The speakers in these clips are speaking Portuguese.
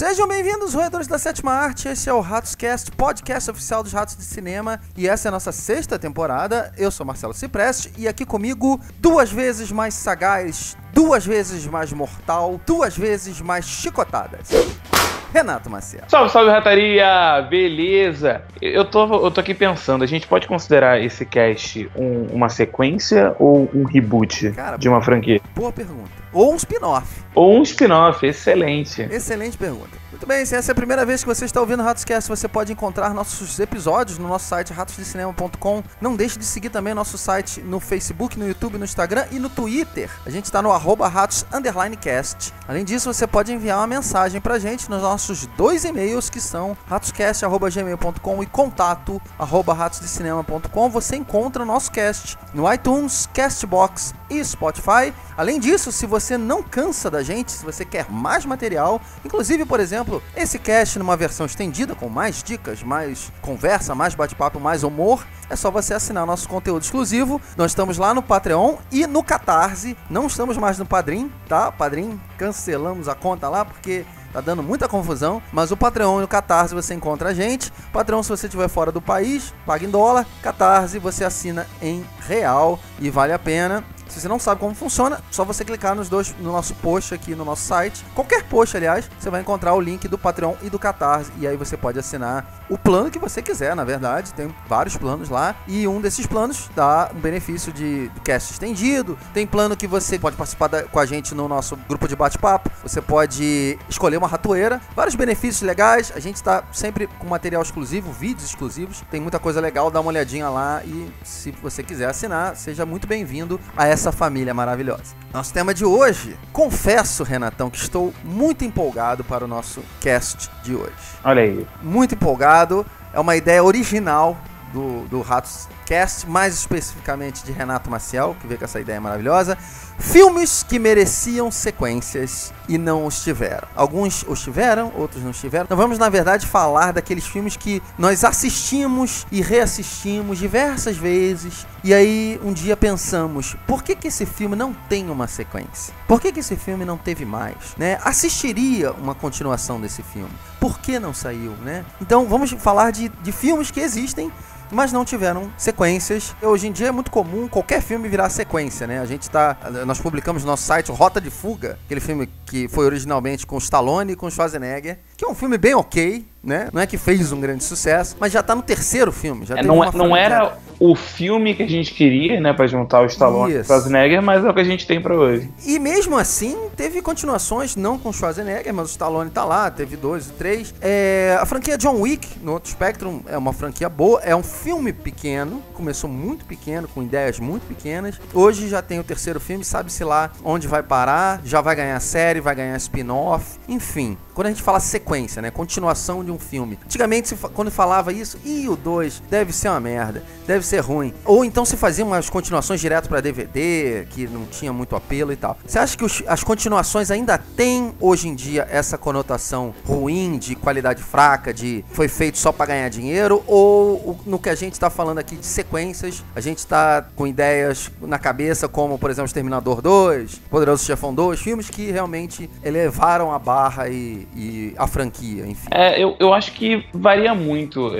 Sejam bem-vindos, roedores da sétima arte. Esse é o RatosCast, podcast oficial dos Ratos de Cinema. E essa é a nossa sexta temporada. Eu sou Marcelo Cipreste e aqui comigo, 2 vezes mais sagaz, 2 vezes mais mortal, 2 vezes mais chicotadas, Renato Maciel. Salve, salve, rataria! Beleza! Eu tô aqui pensando, a gente pode considerar esse cast uma sequência ou um reboot de uma franquia? Boa pergunta. Ou um spin-off. Ou um spin-off, excelente. Excelente pergunta. Muito bem, se essa é a primeira vez que você está ouvindo o RatosCast, você pode encontrar nossos episódios no nosso site ratosdecinema.com. Não deixe de seguir também nosso site no Facebook, no YouTube, no Instagram e no Twitter. A gente está no @ratos_cast. Além disso, você pode enviar uma mensagem pra gente nos nossos 2 e-mails, que são ratoscast@gmail.com e contato@ratosdecinema.com. Você encontra o nosso cast no iTunes, Castbox e Spotify. Além disso, se você não cansa da gente, se você quer mais material, inclusive, por exemplo, esse cast numa versão estendida, com mais dicas, mais conversa, mais bate-papo, mais humor, é só você assinar nosso conteúdo exclusivo. Nós estamos lá no Patreon e no Catarse. Não estamos mais no Padrim, tá? Padrim, cancelamos a conta lá porque tá dando muita confusão, mas o Patreon e o Catarse você encontra a gente. Patreon, se você estiver fora do país, paga em dólar. Catarse, você assina em real e vale a pena. Se você não sabe como funciona, só você clicar nos dois no nosso post aqui no nosso site. Qualquer post, aliás, você vai encontrar o link do Patreon e do Catarse. E aí você pode assinar o plano que você quiser, na verdade. Tem vários planos lá. E um desses planos dá um benefício de cast estendido. Tem plano que você pode participar com a gente no nosso grupo de bate-papo. Você pode escolher uma ratoeira. Vários benefícios legais. A gente está sempre com material exclusivo, vídeos exclusivos. Tem muita coisa legal, dá uma olhadinha lá. E se você quiser assinar, seja muito bem-vindo a essa família maravilhosa. Nosso tema de hoje, confesso, Renatão, que estou muito empolgado para o nosso cast de hoje. Olha aí. Muito empolgado, é uma ideia original do RatosCast, mais especificamente de Renato Maciel, que veio com essa ideia maravilhosa. Filmes que mereciam sequências e não os tiveram. Alguns os tiveram, outros não tiveram. Então vamos, na verdade, falar daqueles filmes que nós assistimos e reassistimos diversas vezes. E aí, um dia pensamos, por que esse filme não tem uma sequência? Por que esse filme não teve mais? Né? Assistiria uma continuação desse filme. Por que não saiu? Né? Então vamos falar de filmes que existem, mas não tiveram sequências. Hoje em dia é muito comum qualquer filme virar sequência, né? Nós publicamos no nosso site o Rota de Fuga, aquele filme que foi originalmente com o Stallone e com o Schwarzenegger, que é um filme bem ok, né? Não é que fez um grande sucesso, mas já tá no 3º filme. Não era o filme que a gente queria, né, pra juntar o Stallone e o Schwarzenegger, mas é o que a gente tem pra hoje. E mesmo assim, teve continuações, não com o Schwarzenegger, mas o Stallone tá lá, teve 2 e 3. A franquia John Wick, no outro Spectrum, é uma franquia boa, é um filme pequeno, começou muito pequeno, com ideias muito pequenas. Hoje já tem o 3º filme, sabe-se lá onde vai parar, já vai ganhar série, vai ganhar spin-off, enfim. Quando a gente fala sequência, né, continuação de um filme. Antigamente, quando falava isso, o 2 deve ser uma merda, deve ser ruim. Ou então se fazia umas continuações direto pra DVD, que não tinha muito apelo e tal. Você acha que as continuações ainda têm, hoje em dia, essa conotação ruim, de qualidade fraca, de foi feito só pra ganhar dinheiro? Ou no que a gente tá falando aqui de sequências, a gente tá com ideias na cabeça como, por exemplo, Exterminador 2, Poderoso Chefão 2, filmes que realmente elevaram a barra e a franquia, enfim. Eu acho que varia muito.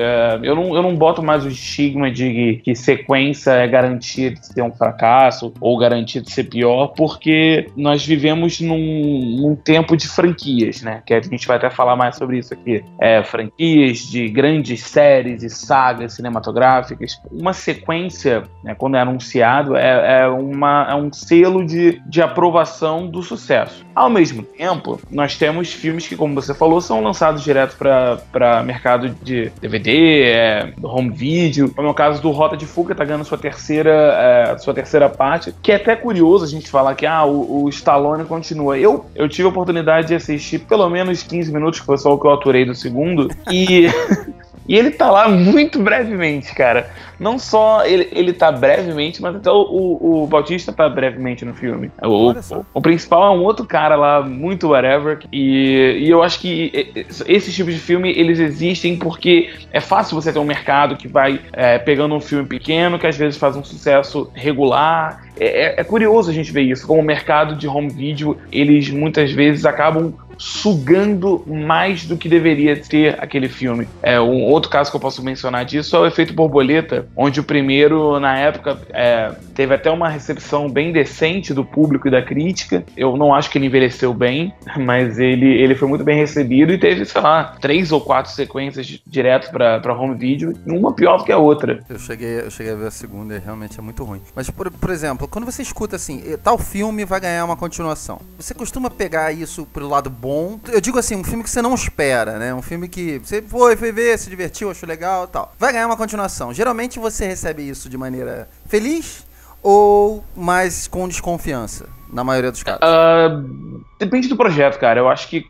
Eu não boto mais o estigma de que sequência é garantia de ser um fracasso ou garantia de ser pior, porque nós vivemos num tempo de franquias, né? Que a gente vai até falar mais sobre isso aqui. Franquias de grandes séries e sagas cinematográficas. Uma sequência, né, quando é anunciado, é um selo de aprovação do sucesso. Ao mesmo tempo, nós temos filmes que, como você falou, são lançados direto para mercado de DVD, home video. Como é o caso do Rota de Fuga, tá ganhando sua terceira parte, que é até curioso a gente falar que o Stallone continua. Eu tive a oportunidade de assistir pelo menos 15 minutos, que foi só o que eu aturei do segundo, e ele tá lá muito brevemente, cara. Não só ele tá brevemente, mas até o Bautista tá brevemente no filme. O principal é um outro cara lá, muito whatever. E eu acho que esses tipos de filme, eles existem porque é fácil você ter um mercado que vai pegando um filme pequeno, que às vezes faz um sucesso regular. É curioso a gente ver isso, como o mercado de home video, eles muitas vezes acabam sugando mais do que deveria ter aquele filme. Um outro caso que eu posso mencionar disso é o Efeito Borboleta, onde o primeiro, na época, teve até uma recepção bem decente do público e da crítica. Eu não acho que ele envelheceu bem, mas ele foi muito bem recebido e teve, sei lá, 3 ou 4 sequências direto pra home video, uma pior do que a outra. Eu cheguei a ver a segunda e realmente é muito ruim. Mas, por exemplo, quando você escuta assim, tal filme vai ganhar uma continuação, você costuma pegar isso pro lado bom? Eu digo assim, um filme que você não espera, né? Um filme que você foi ver, se divertiu, achou legal e tal. Vai ganhar uma continuação. Geralmente você recebe isso de maneira feliz ou mais com desconfiança, na maioria dos casos? Depende do projeto, cara. Eu acho que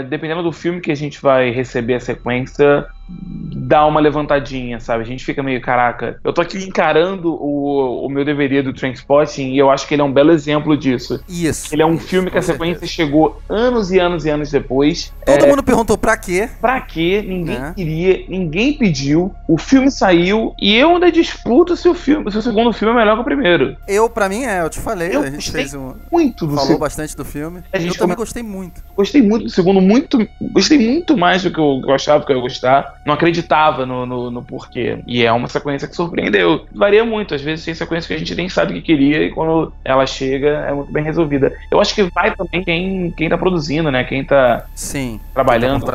dependendo do filme que a gente vai receber a sequência, dá uma levantadinha, sabe? A gente fica meio, caraca, eu tô aqui encarando o meu DVD do Trainspotting e eu acho que ele é um belo exemplo disso. Isso. Ele é um filme que a sequência chegou anos e anos e anos depois. Todo mundo perguntou pra quê? Pra quê? Ninguém queria, ninguém pediu, o filme saiu e eu ainda disputo se o segundo filme é melhor que o primeiro. Pra mim eu te falei, a gente fez muito do falou bastante do filme. Eu também gostei muito. Gostei muito do segundo, gostei muito mais do que eu achava que eu ia gostar. Não acreditava no porquê. E é uma sequência que surpreendeu. Varia muito. Às vezes tem sequência que a gente nem sabe o que queria e quando ela chega é muito bem resolvida. Eu acho que vai também quem tá produzindo, né? Quem tá trabalhando.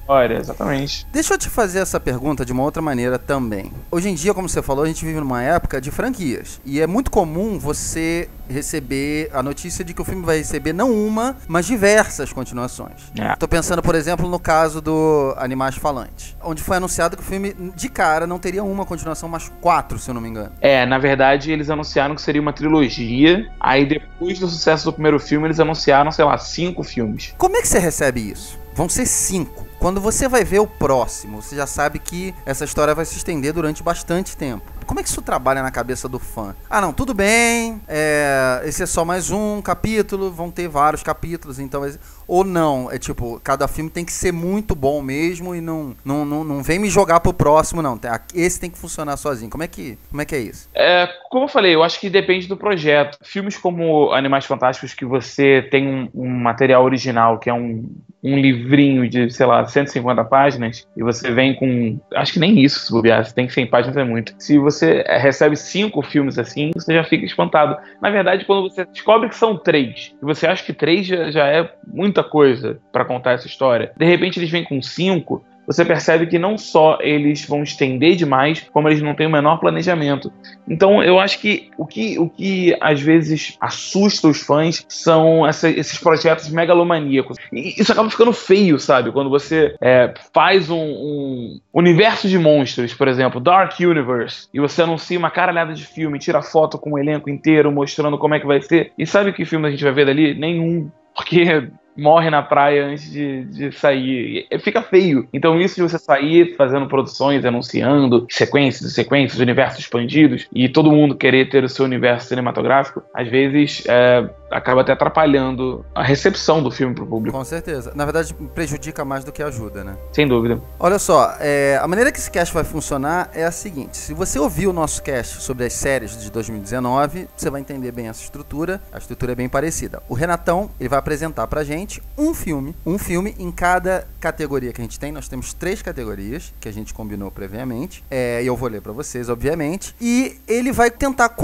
Olha, exatamente. Deixa eu te fazer essa pergunta de uma outra maneira também. Hoje em dia, como você falou, a gente vive numa época de franquias. E é muito comum você receber a notícia de que o filme vai receber não uma, mas diversas continuações. Tô pensando, por exemplo, no caso do Animais Falantes, onde foi anunciado que o filme, de cara, não teria uma continuação, mas 4, se eu não me engano. Na verdade, eles anunciaram que seria uma trilogia. Aí, depois do sucesso do primeiro filme, eles anunciaram, sei lá, 5 filmes. Como é que você recebe isso? Vão ser 5. Quando você vai ver o próximo, você já sabe que essa história vai se estender durante bastante tempo. Como é que isso trabalha na cabeça do fã? Ah, não, tudo bem, esse é só mais um capítulo, vão ter vários capítulos, então... Ou não, é tipo, cada filme tem que ser muito bom mesmo e não vem me jogar pro próximo, não. Esse tem que funcionar sozinho. Como é que é isso? Como eu falei, eu acho que depende do projeto. Filmes como Animais Fantásticos, que você tem um material original, que é um livrinho de, sei lá, 150 páginas, e você vem com... Acho que nem isso, se bobear. Se tem 100 páginas é muito. Se você recebe 5 filmes assim, você já fica espantado. Na verdade, quando você descobre que são 3, e você acha que 3 já é muita coisa pra contar essa história, de repente eles vêm com 5, você percebe que não só eles vão estender demais, como eles não têm o menor planejamento. Então eu acho que o que às vezes assusta os fãs são esses projetos megalomaníacos. E isso acaba ficando feio, sabe? Quando você faz um universo de monstros, por exemplo, Dark Universe, e você anuncia uma caralhada de filme, tira foto com o elenco inteiro, mostrando como é que vai ser. E sabe que filme a gente vai ver dali? Nenhum. Porque morre na praia antes de sair. Fica feio. Então isso de você sair fazendo produções, anunciando sequências, universos expandidos, e todo mundo querer ter o seu universo cinematográfico, às vezes acaba até atrapalhando a recepção do filme pro público. Com certeza. Na verdade, prejudica mais do que ajuda, né? Sem dúvida. Olha só, a maneira que esse cast vai funcionar é a seguinte. Se você ouviu o nosso cast sobre as séries de 2019, você vai entender bem essa estrutura. A estrutura é bem parecida. O Renatão, ele vai apresentar pra gente um filme em cada categoria que a gente tem. Nós temos 3 categorias que a gente combinou previamente, e eu vou ler pra vocês, obviamente, e ele vai tentar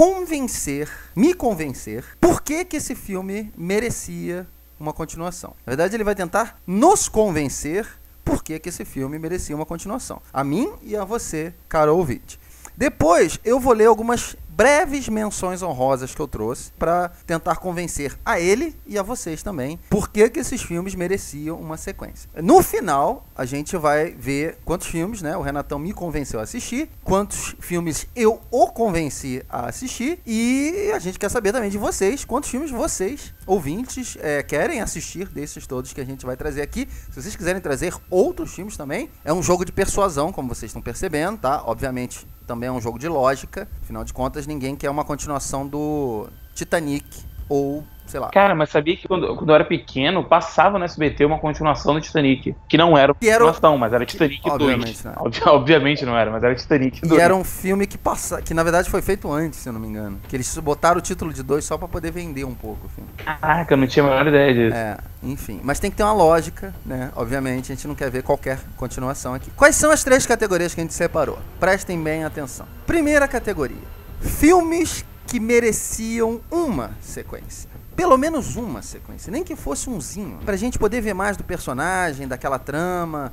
me convencer por que esse filme merecia uma continuação. Na verdade, ele vai tentar nos convencer por que esse filme merecia uma continuação, a mim e a você, caro ouvinte. Depois eu vou ler algumas breves menções honrosas que eu trouxe para tentar convencer a ele e a vocês também por que esses filmes mereciam uma sequência. No final, a gente vai ver quantos filmes, né, o Renatão me convenceu a assistir, quantos filmes eu o convenci a assistir, e a gente quer saber também de vocês, quantos filmes vocês, ouvintes, querem assistir desses todos que a gente vai trazer aqui. Se vocês quiserem trazer outros filmes também, é um jogo de persuasão, como vocês estão percebendo, tá? Obviamente, também é um jogo de lógica, afinal de contas, ninguém quer uma continuação do Titanic ou sei lá. Cara, mas sabia que quando eu era pequeno, passava no SBT uma continuação do Titanic. Que não era continuação, mas era Titanic 2. Obviamente não era. Obviamente não era, mas era Titanic 2. E era um filme que na verdade foi feito antes, se eu não me engano. Que eles botaram o título de 2 só pra poder vender um pouco o filme. Caraca, eu não tinha a menor ideia disso. Enfim. Mas tem que ter uma lógica, né? Obviamente, a gente não quer ver qualquer continuação aqui. Quais são as 3 categorias que a gente separou? Prestem bem atenção. Primeira categoria: filmes que mereciam uma sequência. Pelo menos uma sequência, nem que fosse umzinho, pra gente poder ver mais do personagem, daquela trama,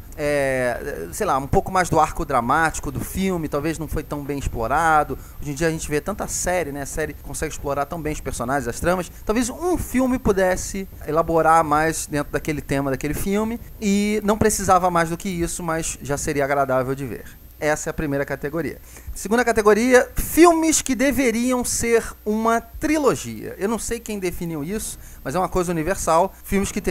sei lá, um pouco mais do arco dramático do filme, talvez não foi tão bem explorado. Hoje em dia a gente vê tanta série, né? A série consegue explorar tão bem os personagens, as tramas. Talvez um filme pudesse elaborar mais dentro daquele tema daquele filme e não precisava mais do que isso, mas já seria agradável de ver. Essa é a primeira categoria. Segunda categoria, filmes que deveriam ser uma trilogia. Eu não sei quem definiu isso, mas é uma coisa universal. Filmes que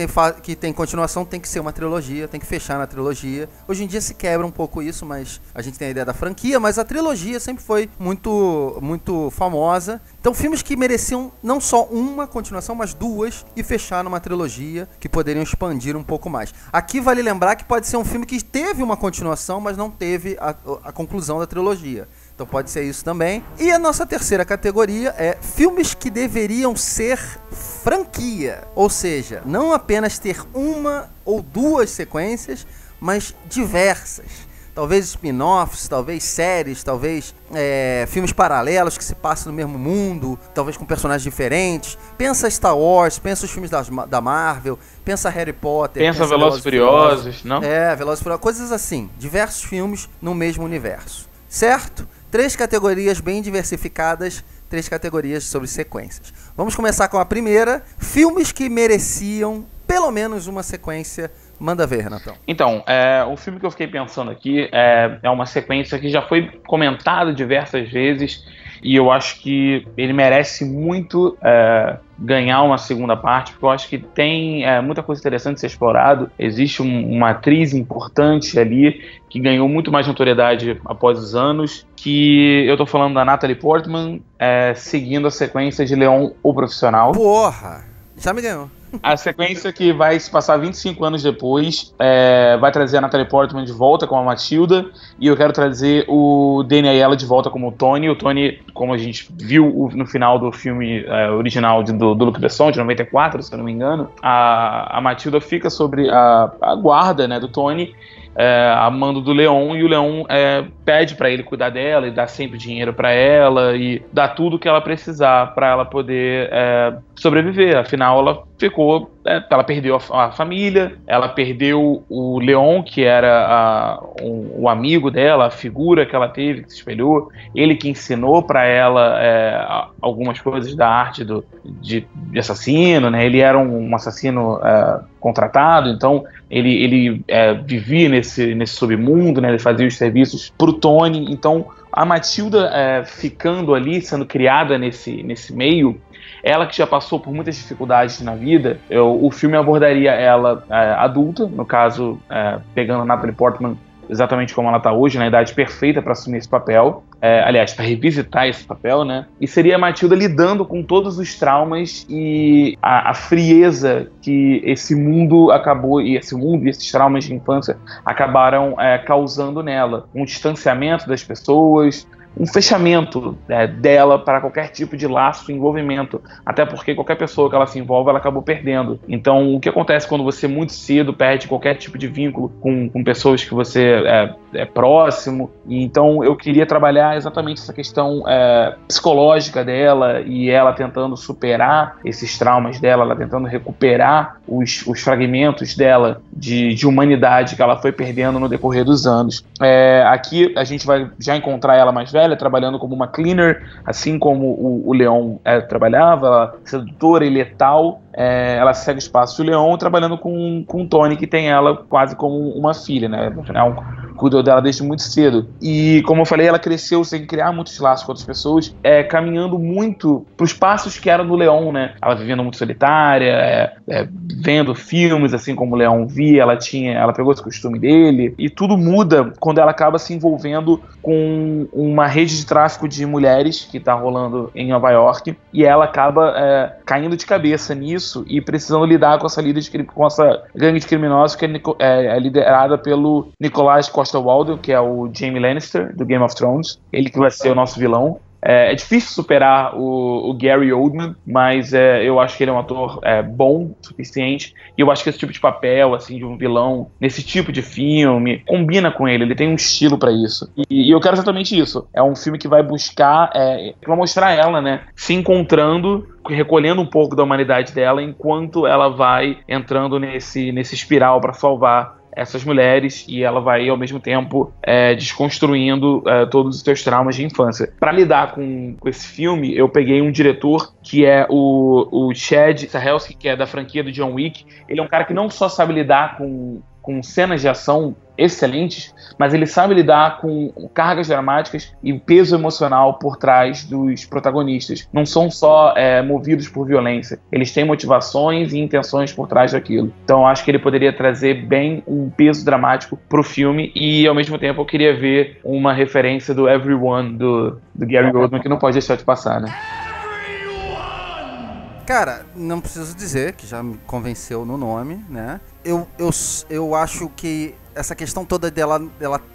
tem continuação tem que ser uma trilogia, tem que fechar na trilogia. Hoje em dia se quebra um pouco isso, mas a gente tem a ideia da franquia, mas a trilogia sempre foi muito, muito famosa. Então filmes que mereciam não só uma continuação, mas 2 e fechar numa trilogia, que poderiam expandir um pouco mais. Aqui vale lembrar que pode ser um filme que teve uma continuação, mas não teve a conclusão da trilogia. Então pode ser isso também. E a nossa terceira categoria é filmes que deveriam ser franquia. Ou seja, não apenas ter uma ou 2 sequências, mas diversas. Talvez spin-offs, talvez séries, talvez filmes paralelos que se passam no mesmo mundo, talvez com personagens diferentes. Pensa Star Wars, pensa os filmes da Marvel, pensa Harry Potter. Pensa Velozes e Furiosos, não? Velozes e Furiosos, coisas assim. Diversos filmes no mesmo universo. Certo? 3 categorias bem diversificadas, 3 categorias sobre sequências. Vamos começar com a primeira. Filmes que mereciam pelo menos uma sequência. Manda ver, Renatão. Então, o filme que eu fiquei pensando aqui é uma sequência que já foi comentada diversas vezes e eu acho que ele merece muito ganhar uma segunda parte, porque eu acho que tem muita coisa interessante a ser explorado. Existe uma atriz importante ali que ganhou muito mais notoriedade após os anos, que eu tô falando da Natalie Portman, seguindo a sequência de Leon, o Profissional. Porra! Já me ganhou. A sequência que vai se passar 25 anos depois vai trazer a Natalie Portman de volta como a Matilda, e eu quero trazer o Danny Aiello de volta como o Tony. O Tony, como a gente viu no final do filme original do Luc Besson, de 94, se eu não me engano, a Matilda fica sobre a guarda, né, do Tony, a mando do Leon, e o Leon pede pra ele cuidar dela e dá sempre dinheiro pra ela e dá tudo que ela precisar pra ela poder sobreviver. Afinal, ela perdeu a família, ela perdeu o Leon, que era o amigo dela, a figura que ela teve, que se espelhou, ele que ensinou pra ela algumas coisas da arte de assassino, né? Ele era um assassino contratado, então ele vivia nesse submundo, né? Ele fazia os serviços pro Tony. Então a Matilda ficando ali, sendo criada nesse meio, ela que já passou por muitas dificuldades na vida, o filme abordaria ela adulta, no caso, pegando a Natalie Portman exatamente como ela está hoje, na idade perfeita para assumir esse papel. Aliás, para revisitar esse papel, né? E seria a Matilda lidando com todos os traumas e a frieza que esse mundo acabou, e esses traumas de infância acabaram causando nela. Um distanciamento das pessoas, um fechamento dela para qualquer tipo de laço e envolvimento, até porque qualquer pessoa que ela se envolve, ela acabou perdendo. Então, o que acontece quando você muito cedo perde qualquer tipo de vínculo com pessoas que você é próximo? E então, eu queria trabalhar exatamente essa questão psicológica dela, e ela tentando superar esses traumas dela, ela tentando recuperar os fragmentos dela de humanidade que ela foi perdendo no decorrer dos anos. Aqui a gente vai já encontrar ela mais velha, trabalhando como uma cleaner, assim como o Leon trabalhava, ela, sedutora e letal. Ela segue os passos do Leon, trabalhando com o Tony, que tem ela quase como uma filha, né? Afinal, cuidou dela desde muito cedo. E, como eu falei, ela cresceu sem criar muitos laços com outras pessoas, caminhando muito pros passos que era do Leon, né? Ela vivendo muito solitária, vendo filmes, assim como o Leon via, ela pegou esse costume dele, e tudo muda quando ela acaba se envolvendo com uma rede de tráfico de mulheres que tá rolando em Nova York, e ela acaba caindo de cabeça nisso e precisando lidar com essa gangue de criminosos que é liderada pelo Nikolaj Coster-Waldau, que é o Jaime Lannister do Game of Thrones, ele que vai ser o nosso vilão. É difícil superar o Gary Oldman, mas eu acho que ele é um ator bom o suficiente, e eu acho que esse tipo de papel, assim, de um vilão nesse tipo de filme, combina com ele tem um estilo pra isso. E eu quero exatamente isso. É um filme que vai buscar, vai mostrar ela, né, se encontrando, recolhendo um pouco da humanidade dela, enquanto ela vai entrando nesse espiral pra salvar essas mulheres, e ela vai ao mesmo tempo desconstruindo todos os seus traumas de infância. Para lidar com esse filme, eu peguei um diretor que é o Chad Stahelski, que é da franquia do John Wick. Ele é um cara que não só sabe lidar com cenas de ação excelentes, mas ele sabe lidar com cargas dramáticas e peso emocional por trás dos protagonistas. Não são só movidos por violência, eles têm motivações e intenções por trás daquilo. Então acho que ele poderia trazer bem um peso dramático pro filme, e ao mesmo tempo eu queria ver uma referência do Everyone do Gary Oldman, que não pode deixar de passar, né? Cara, não preciso dizer que já me convenceu no nome, né? Eu acho que essa questão toda dela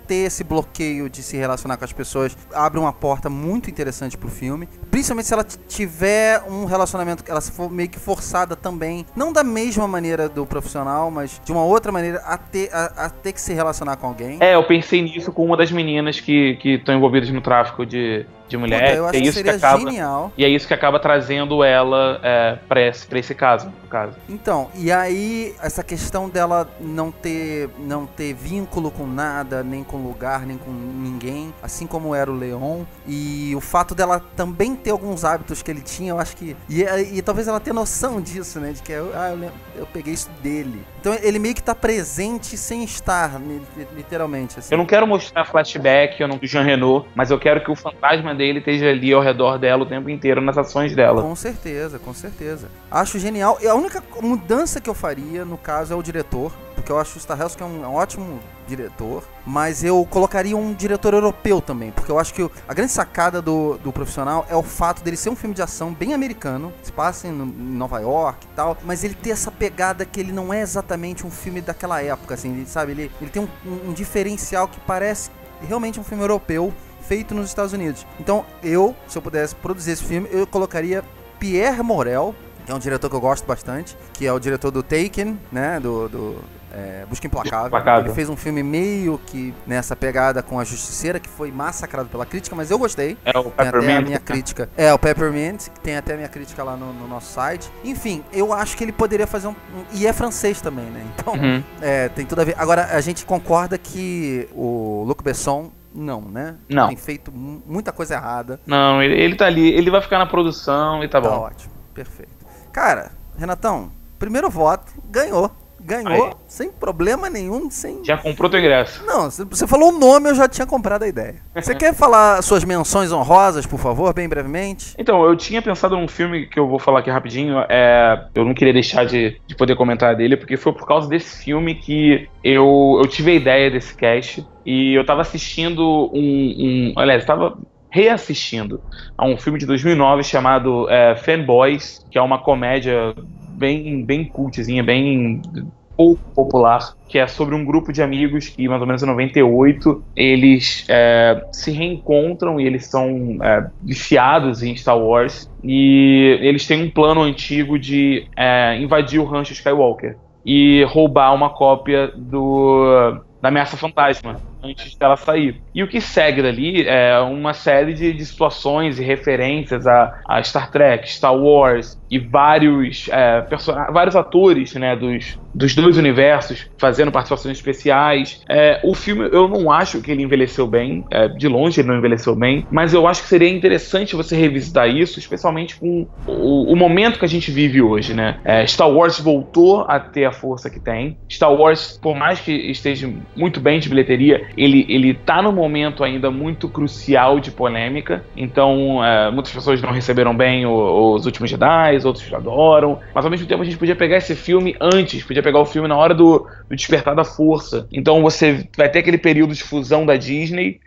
ter esse bloqueio de se relacionar com as pessoas abre uma porta muito interessante pro filme, principalmente se ela tiver um relacionamento, ela se for meio que forçada também, não da mesma maneira do profissional, mas de uma outra maneira a ter que se relacionar com alguém. Eu pensei nisso com uma das meninas que estão envolvidas no tráfico de mulheres. Eu acho que seria genial. E é isso que acaba trazendo ela pra esse caso, no caso. Então, e aí essa questão dela não ter vínculo com nada, nem com lugar, nem com ninguém, assim como era o Leon, e o fato dela também ter alguns hábitos que ele tinha, eu acho que... E talvez ela tenha noção disso, né? De que eu peguei isso dele. Então ele meio que tá presente sem estar, literalmente. Assim. Eu não quero mostrar flashback do Jean Reno, mas eu quero que o fantasma dele esteja ali ao redor dela o tempo inteiro, nas ações dela. Com certeza, com certeza. Acho genial. E a única mudança que eu faria, no caso, é o diretor, porque eu acho o Stahelski um ótimo diretor, mas eu colocaria um diretor europeu também, porque eu acho que a grande sacada do Profissional é o fato dele ser um filme de ação bem americano, se passa em Nova York e tal, mas ele tem essa pegada que ele não é exatamente um filme daquela época, assim, ele, sabe, ele tem um diferencial que parece realmente um filme europeu feito nos Estados Unidos. Então se eu pudesse produzir esse filme, eu colocaria Pierre Morel, que é um diretor que eu gosto bastante, que é o diretor do Taken, né, Busca Implacável. Ele fez um filme meio que nessa pegada com a Justiceira, que foi massacrado pela crítica, mas eu gostei. O Peppermint. A minha crítica. O Peppermint, que tem até a minha crítica lá no nosso site. Enfim, eu acho que ele poderia fazer e é francês também, né? Então, tem tudo a ver. Agora, a gente concorda que o Luc Besson não, né? Não. Tem feito muita coisa errada. Não, ele tá ali, ele vai ficar na produção e tá bom. Tá ótimo, perfeito. Cara, Renatão, primeiro voto, ganhou, aí, sem problema nenhum, Já comprou teu ingresso. Não, você falou o nome, eu já tinha comprado a ideia. Você quer falar suas menções honrosas, por favor, bem brevemente? Então, eu tinha pensado num filme que eu vou falar aqui rapidinho, eu não queria deixar de poder comentar dele, porque foi por causa desse filme que eu tive a ideia desse cast, e eu tava assistindo aliás, tava reassistindo a um filme de 2009 chamado Fanboys, que é uma comédia bem cultzinha, bem pouco popular, que é sobre um grupo de amigos que, mais ou menos em 98, eles se reencontram e eles são viciados em Star Wars, e eles têm um plano antigo de invadir o rancho Skywalker e roubar uma cópia da Ameaça Fantasma antes dela sair. E o que segue dali é uma série de situações e referências a Star Trek, Star Wars e vários atores, né, dos dois universos fazendo participações especiais. O filme, eu não acho que ele envelheceu bem, de longe ele não envelheceu bem, mas eu acho que seria interessante você revisitar isso, especialmente com o momento que a gente vive hoje, né? Star Wars voltou a ter a força que tem. Star Wars, por mais que esteja muito bem de bilheteria, ele tá num momento ainda muito crucial de polêmica, então muitas pessoas não receberam bem os Últimos Jedi, outros adoram, mas ao mesmo tempo a gente podia pegar esse filme antes, podia pegar o filme na hora do Despertar da Força. Então você vai ter aquele período de fusão da Disney,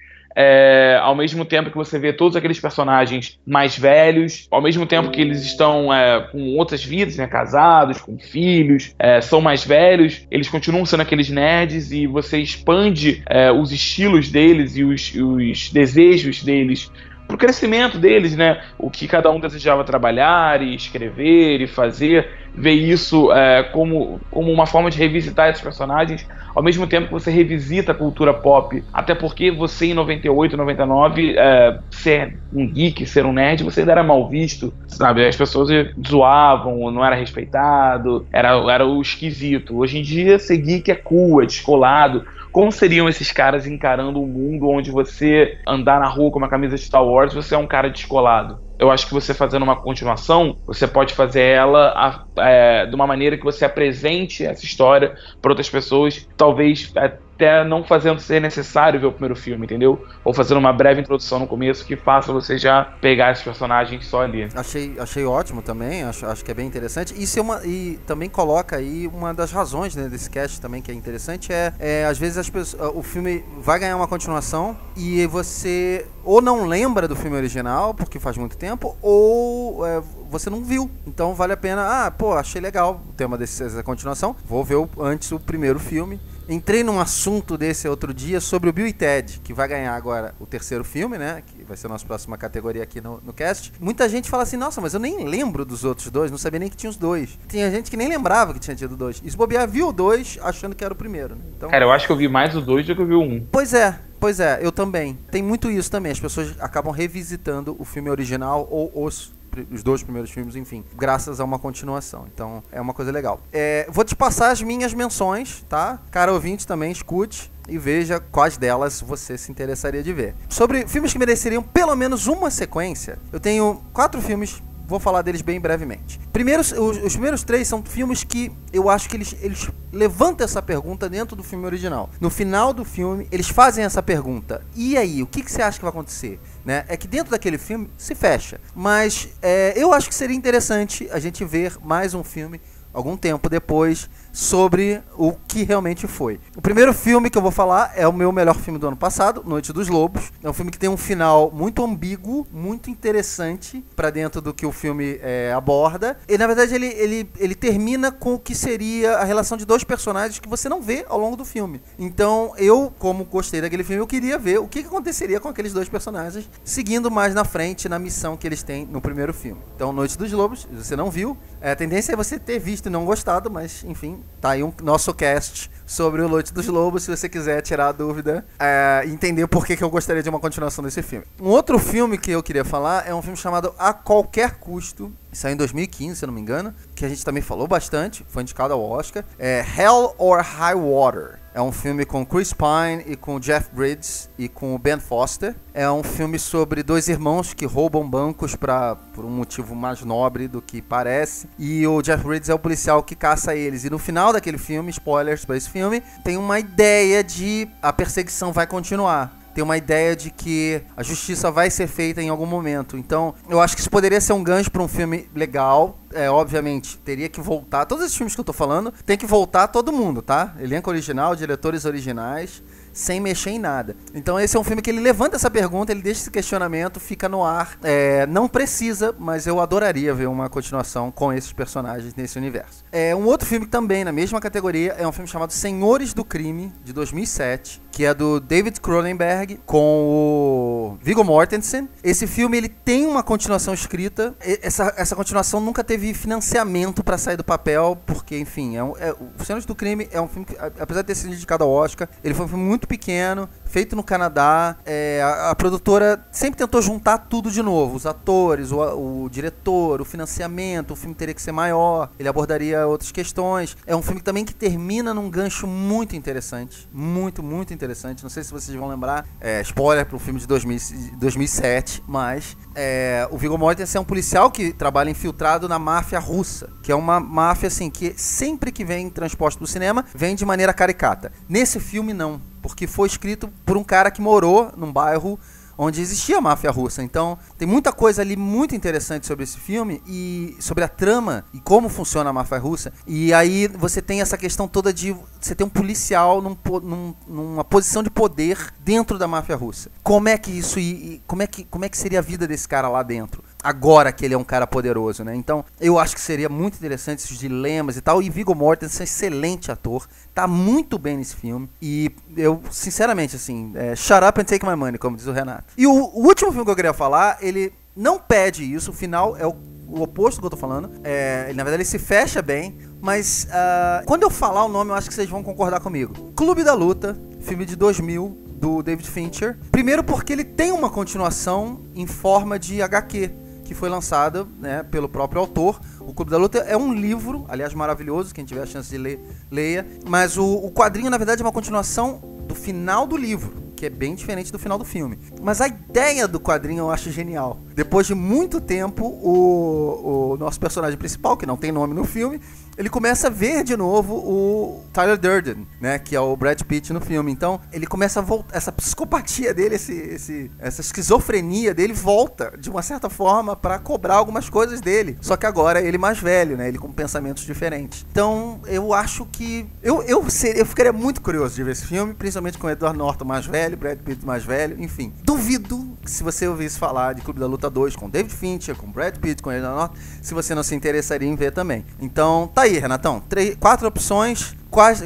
ao mesmo tempo que você vê todos aqueles personagens mais velhos, ao mesmo tempo que eles estão com outras vidas, né, casados, com filhos, são mais velhos, eles continuam sendo aqueles nerds, e você expande os estilos deles e os desejos deles pro crescimento deles, né? O que cada um desejava trabalhar e escrever e fazer, ver isso como uma forma de revisitar esses personagens, ao mesmo tempo que você revisita a cultura pop. Até porque você, em 98, 99, ser um geek, ser um nerd, você ainda era mal visto, sabe? As pessoas zoavam, não era respeitado, era o esquisito. Hoje em dia, ser geek é cool, é descolado. Como seriam esses caras encarando um mundo onde você andar na rua com uma camisa de Star Wars, você é um cara descolado? Eu acho que você fazendo uma continuação, você pode fazer ela de uma maneira que você apresente essa história para outras pessoas, talvez até não fazendo ser necessário ver o primeiro filme, entendeu? Ou fazendo uma breve introdução no começo que faça você já pegar esses personagens só ali. Achei ótimo também, acho que é bem interessante. E também coloca aí uma das razões, né, desse cast também que é interessante, às vezes o filme vai ganhar uma continuação e você ou não lembra do filme original, porque faz muito tempo, ou você não viu. Então vale a pena, achei legal o tema dessa continuação, vou ver antes o primeiro filme. Entrei num assunto desse outro dia sobre o Bill e Ted, que vai ganhar agora o terceiro filme, né? Que vai ser a nossa próxima categoria aqui no cast. Muita gente fala assim, nossa, mas eu nem lembro dos outros dois, não sabia nem que tinha os dois. Tinha gente que nem lembrava que tinha tido dois. E se bobear, viu o dois achando que era o primeiro. Né? Então, cara, eu acho que eu vi mais o dois do que eu vi o um. Pois é, eu também. Tem muito isso também, as pessoas acabam revisitando o filme original ou os dois primeiros filmes, enfim, graças a uma continuação. Então, é uma coisa legal. Vou te passar as minhas menções, tá? Cara ouvinte, também escute e veja quais delas você se interessaria de ver. Sobre filmes que mereceriam pelo menos uma sequência, eu tenho 4 filmes, vou falar deles bem brevemente. Primeiro, os primeiros 3 são filmes que eu acho que eles levantam essa pergunta dentro do filme original. No final do filme, eles fazem essa pergunta. E aí, o que você acha que vai acontecer? Né? É que dentro daquele filme se fecha. Mas eu acho que seria interessante a gente ver mais um filme algum tempo depois sobre o que realmente foi. O primeiro filme que eu vou falar é o meu melhor filme do ano passado, Noite dos Lobos. É um filme que tem um final muito ambíguo, muito interessante para dentro do que o filme aborda. E na verdade ele termina com o que seria a relação de 2 personagens que você não vê ao longo do filme. Então eu, como gostei daquele filme, eu queria ver o que aconteceria com aqueles 2 personagens seguindo mais na frente na missão que eles têm no primeiro filme. Então Noite dos Lobos, se você não viu, a tendência é você ter visto e não gostado, mas enfim, tá aí nosso cast sobre o Noite dos Lobos, se você quiser tirar a dúvida e entender por que eu gostaria de uma continuação desse filme. Um outro filme que eu queria falar é um filme chamado A Qualquer Custo, saiu em 2015, se eu não me engano, que a gente também falou bastante, foi indicado ao Oscar. Hell or High Water. É um filme com Chris Pine e com Jeff Bridges e com Ben Foster. É um filme sobre 2 irmãos que roubam bancos por um motivo mais nobre do que parece. E o Jeff Bridges é o policial que caça eles. E no final daquele filme, spoilers para esse filme, tem uma ideia de a perseguição vai continuar. Tem uma ideia de que a justiça vai ser feita em algum momento. Então, eu acho que isso poderia ser um gancho para um filme legal. Obviamente, teria que voltar. Todos esses filmes que eu tô falando, tem que voltar todo mundo, tá? Elenco original, diretores originais, sem mexer em nada. Então esse é um filme que ele levanta essa pergunta, ele deixa esse questionamento, fica no ar. Não precisa, mas eu adoraria ver uma continuação com esses personagens nesse universo. Um outro filme também na mesma categoria é um filme chamado Senhores do Crime, de 2007, que é do David Cronenberg com o Viggo Mortensen. Esse filme ele tem uma continuação escrita. Essa continuação nunca teve financiamento para sair do papel, porque, enfim, o Senhores do Crime é um filme que, apesar de ter sido indicado ao Oscar, ele foi um filme muito pequeno, feito no Canadá. A produtora sempre tentou juntar tudo de novo, os atores, o diretor, o financiamento. O filme teria que ser maior, ele abordaria outras questões. É um filme também que termina num gancho muito interessante, muito, muito interessante. Não sei se vocês vão lembrar, spoiler para um filme de 2007, mas o Viggo Mortensen é um policial que trabalha infiltrado na máfia russa, que é uma máfia assim que sempre que vem transposta do cinema, vem de maneira caricata. Nesse filme não. porque foi escrito por um cara que morou num bairro onde existia a máfia russa. Então, tem muita coisa ali muito interessante sobre esse filme e sobre a trama e como funciona a máfia russa. E aí você tem essa questão toda de você ter um policial numa posição de poder dentro da máfia russa. Como é que isso como é que seria a vida desse cara lá dentro? Agora que ele é um cara poderoso, né? Então, eu acho que seria muito interessante esses dilemas e tal. E Viggo Mortensen é um excelente ator. Tá muito bem nesse filme. E eu, sinceramente, assim, shut up and take my money, como diz o Renato. E o último filme que eu queria falar, ele não pede isso. O final é o oposto do que eu tô falando. Ele, na verdade, ele se fecha bem. Mas, quando eu falar o nome, eu acho que vocês vão concordar comigo. Clube da Luta, filme de 2000, do David Fincher. Primeiro porque ele tem uma continuação em forma de HQ, que foi lançada, né, pelo próprio autor. O Clube da Luta é um livro, aliás, maravilhoso, quem tiver a chance de ler, leia. Mas o quadrinho, na verdade, é uma continuação do final do livro, que é bem diferente do final do filme. Mas a ideia do quadrinho eu acho genial. Depois de muito tempo, o nosso personagem principal, que não tem nome no filme, ele começa a ver de novo o Tyler Durden, né, que é o Brad Pitt no filme. Então, ele começa a voltar, essa psicopatia dele, essa esquizofrenia dele volta, de uma certa forma, pra cobrar algumas coisas dele. Só que agora ele mais velho, né, ele com pensamentos diferentes. Então, eu acho que... Eu ficaria muito curioso de ver esse filme, principalmente com o Edward Norton mais velho, Brad Pitt mais velho, enfim. Duvido que se você ouvisse falar de Clube da Luta 2 com David Fincher, com Brad Pitt, com Edward Norton, se você não se interessaria em ver também. Então, tá aí, Renatão. 4 opções.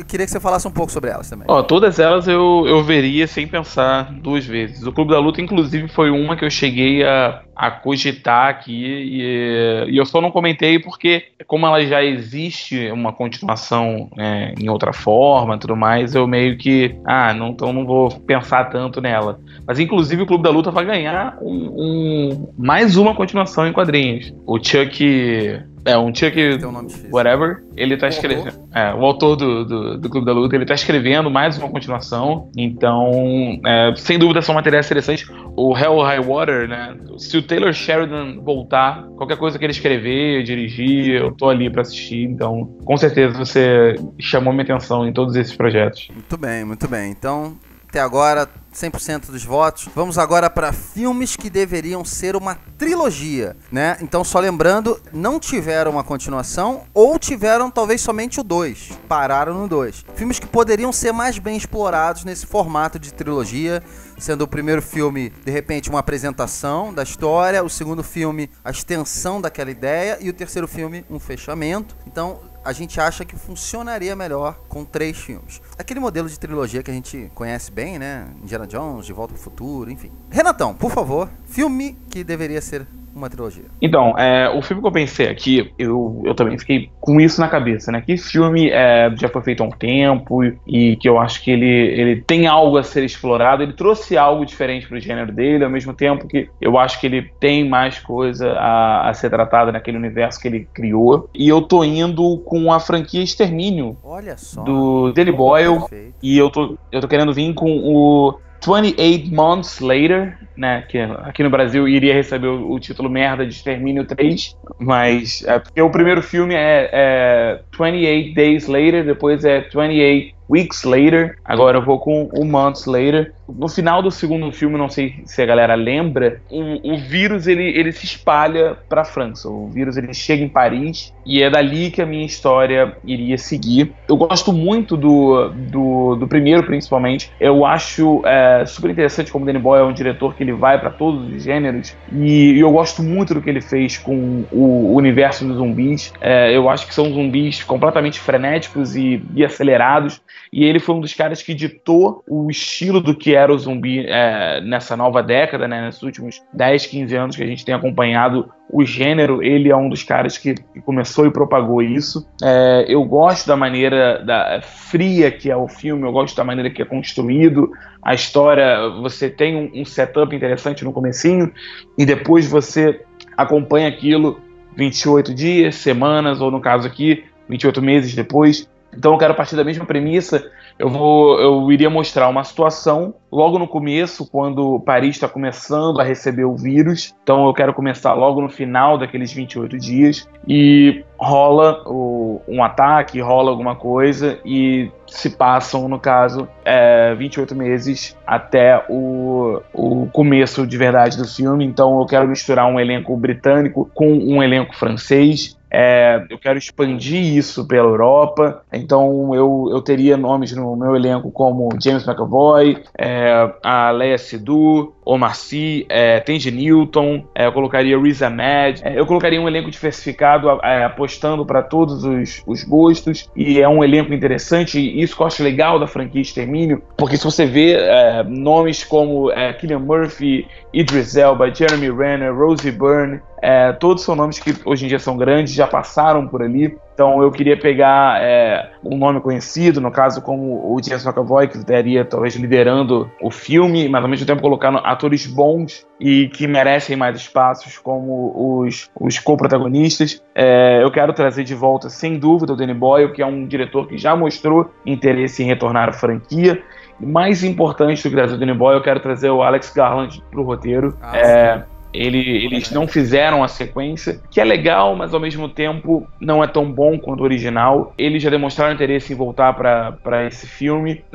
Queria que você falasse um pouco sobre elas também. Todas elas eu veria sem pensar 2 vezes. O Clube da Luta, inclusive, foi uma que eu cheguei a cogitar aqui e eu só não comentei porque, como ela já existe uma continuação em outra forma e tudo mais, eu meio que, então não vou pensar tanto nela. Mas, inclusive, o Clube da Luta vai ganhar mais uma continuação em quadrinhos. O Chuck... whatever, ele tá escrevendo. O autor do Clube da Luta, ele tá escrevendo mais uma continuação. Então, sem dúvida, são materiais interessantes. O Hell or High Water, né? Se o Taylor Sheridan voltar, qualquer coisa que ele escrever, dirigir, eu tô ali pra assistir. Então, com certeza, você chamou minha atenção em todos esses projetos. Muito bem, muito bem. Então, até agora, 100% dos votos. Vamos agora para filmes que deveriam ser uma trilogia, né? Então, só lembrando, não tiveram uma continuação ou tiveram talvez somente o 2. Pararam no 2. Filmes que poderiam ser mais bem explorados nesse formato de trilogia, sendo o primeiro filme, de repente, uma apresentação da história, o segundo filme, a extensão daquela ideia e o terceiro filme, um fechamento. Então, a gente acha que funcionaria melhor com 3 filmes. Aquele modelo de trilogia que a gente conhece bem, né? Indiana Jones, De Volta ao Futuro, enfim. Renatão, por favor, filme que deveria ser uma trilogia. Então, o filme que eu pensei aqui, eu também fiquei com isso na cabeça, né? Que filme já foi feito há um tempo e que eu acho que ele tem algo a ser explorado, ele trouxe algo diferente pro gênero dele, ao mesmo tempo que eu acho que ele tem mais coisa a ser tratada naquele universo que ele criou. E eu tô indo com a franquia Extermínio, olha só, do Danny Boyle, perfeito. E eu tô querendo vir com o 28 Months Later, né, que aqui no Brasil iria receber o título merda de Extermínio 3, mas porque o primeiro filme é 28 Days Later, depois é 28 Weeks Later, agora eu vou com o Months Later. No final do segundo filme, não sei se a galera lembra, o vírus ele se espalha para a França, o vírus ele chega em Paris e é dali que a minha história iria seguir. Eu gosto muito do primeiro, principalmente. Eu acho super interessante como o Danny Boyle é um diretor que ele vai para todos os gêneros e eu gosto muito do que ele fez com o universo dos zumbis. Eu acho que são zumbis completamente frenéticos e acelerados. E ele foi um dos caras que ditou o estilo do que era o zumbi nessa nova década, né, nesses últimos 10, 15 anos que a gente tem acompanhado o gênero. Ele é um dos caras que começou e propagou isso. Eu gosto da maneira fria que é o filme, eu gosto da maneira que é construído. A história, você tem um setup interessante no comecinho e depois você acompanha aquilo 28 dias, semanas, ou no caso aqui, 28 meses depois. Então eu quero partir da mesma premissa. Eu iria mostrar uma situação logo no começo, quando Paris está começando a receber o vírus. Então eu quero começar logo no final daqueles 28 dias e rola um ataque, rola alguma coisa e se passam, no caso, 28 meses até o começo de verdade do filme. Então eu quero misturar um elenco britânico com um elenco francês. Eu quero expandir isso pela Europa, então eu teria nomes no meu elenco como James McAvoy, a Léa Seydoux, Omar Sy, Tandy Newton, eu colocaria Riz Ahmed, eu colocaria um elenco diversificado, apostando para todos os gostos, e é um elenco interessante, e isso que eu acho legal da franquia Extermínio, porque se você vê nomes como Cillian Murphy, Idris Elba, Jeremy Renner, Rosie Byrne, todos são nomes que hoje em dia são grandes, já passaram por ali. Então eu queria pegar um nome conhecido, no caso como o James McAvoy, que estaria talvez liderando o filme, mas ao mesmo tempo colocando atores bons e que merecem mais espaços como os co-protagonistas. Eu quero trazer de volta, sem dúvida, o Danny Boyle, que é um diretor que já mostrou interesse em retornar à franquia. Mais importante do que trazer o Danny Boyle, eu quero trazer o Alex Garland para o roteiro. Eles não fizeram a sequência, que é legal, mas ao mesmo tempo não é tão bom quanto o original. Eles já demonstraram interesse em voltar para esse filme.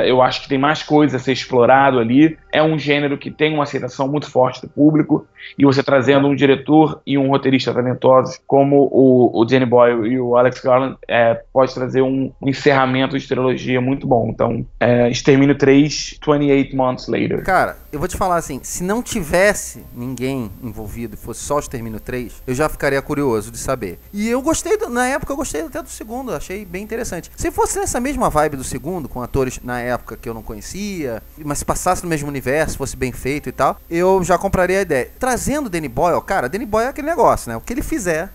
Eu acho que tem mais coisa a ser explorado ali. É um gênero que tem uma aceitação muito forte do público, e você trazendo um diretor e um roteirista talentosos como o Danny Boyle e o Alex Garland pode trazer um encerramento de trilogia muito bom. Então, Extermínio 3, 28 Months Later. Cara, eu vou te falar assim, se não tivesse ninguém envolvido, fosse só o Extermínio 3, eu já ficaria curioso de saber. E eu gostei, na época eu gostei até do segundo, achei bem interessante. Se fosse nessa mesma vibe do segundo, com atores na época que eu não conhecia, mas se passasse no mesmo universo, fosse bem feito e tal, eu já compraria a ideia. Trazendo Danny Boyle, cara, Danny Boyle é aquele negócio, né? O que ele fizer,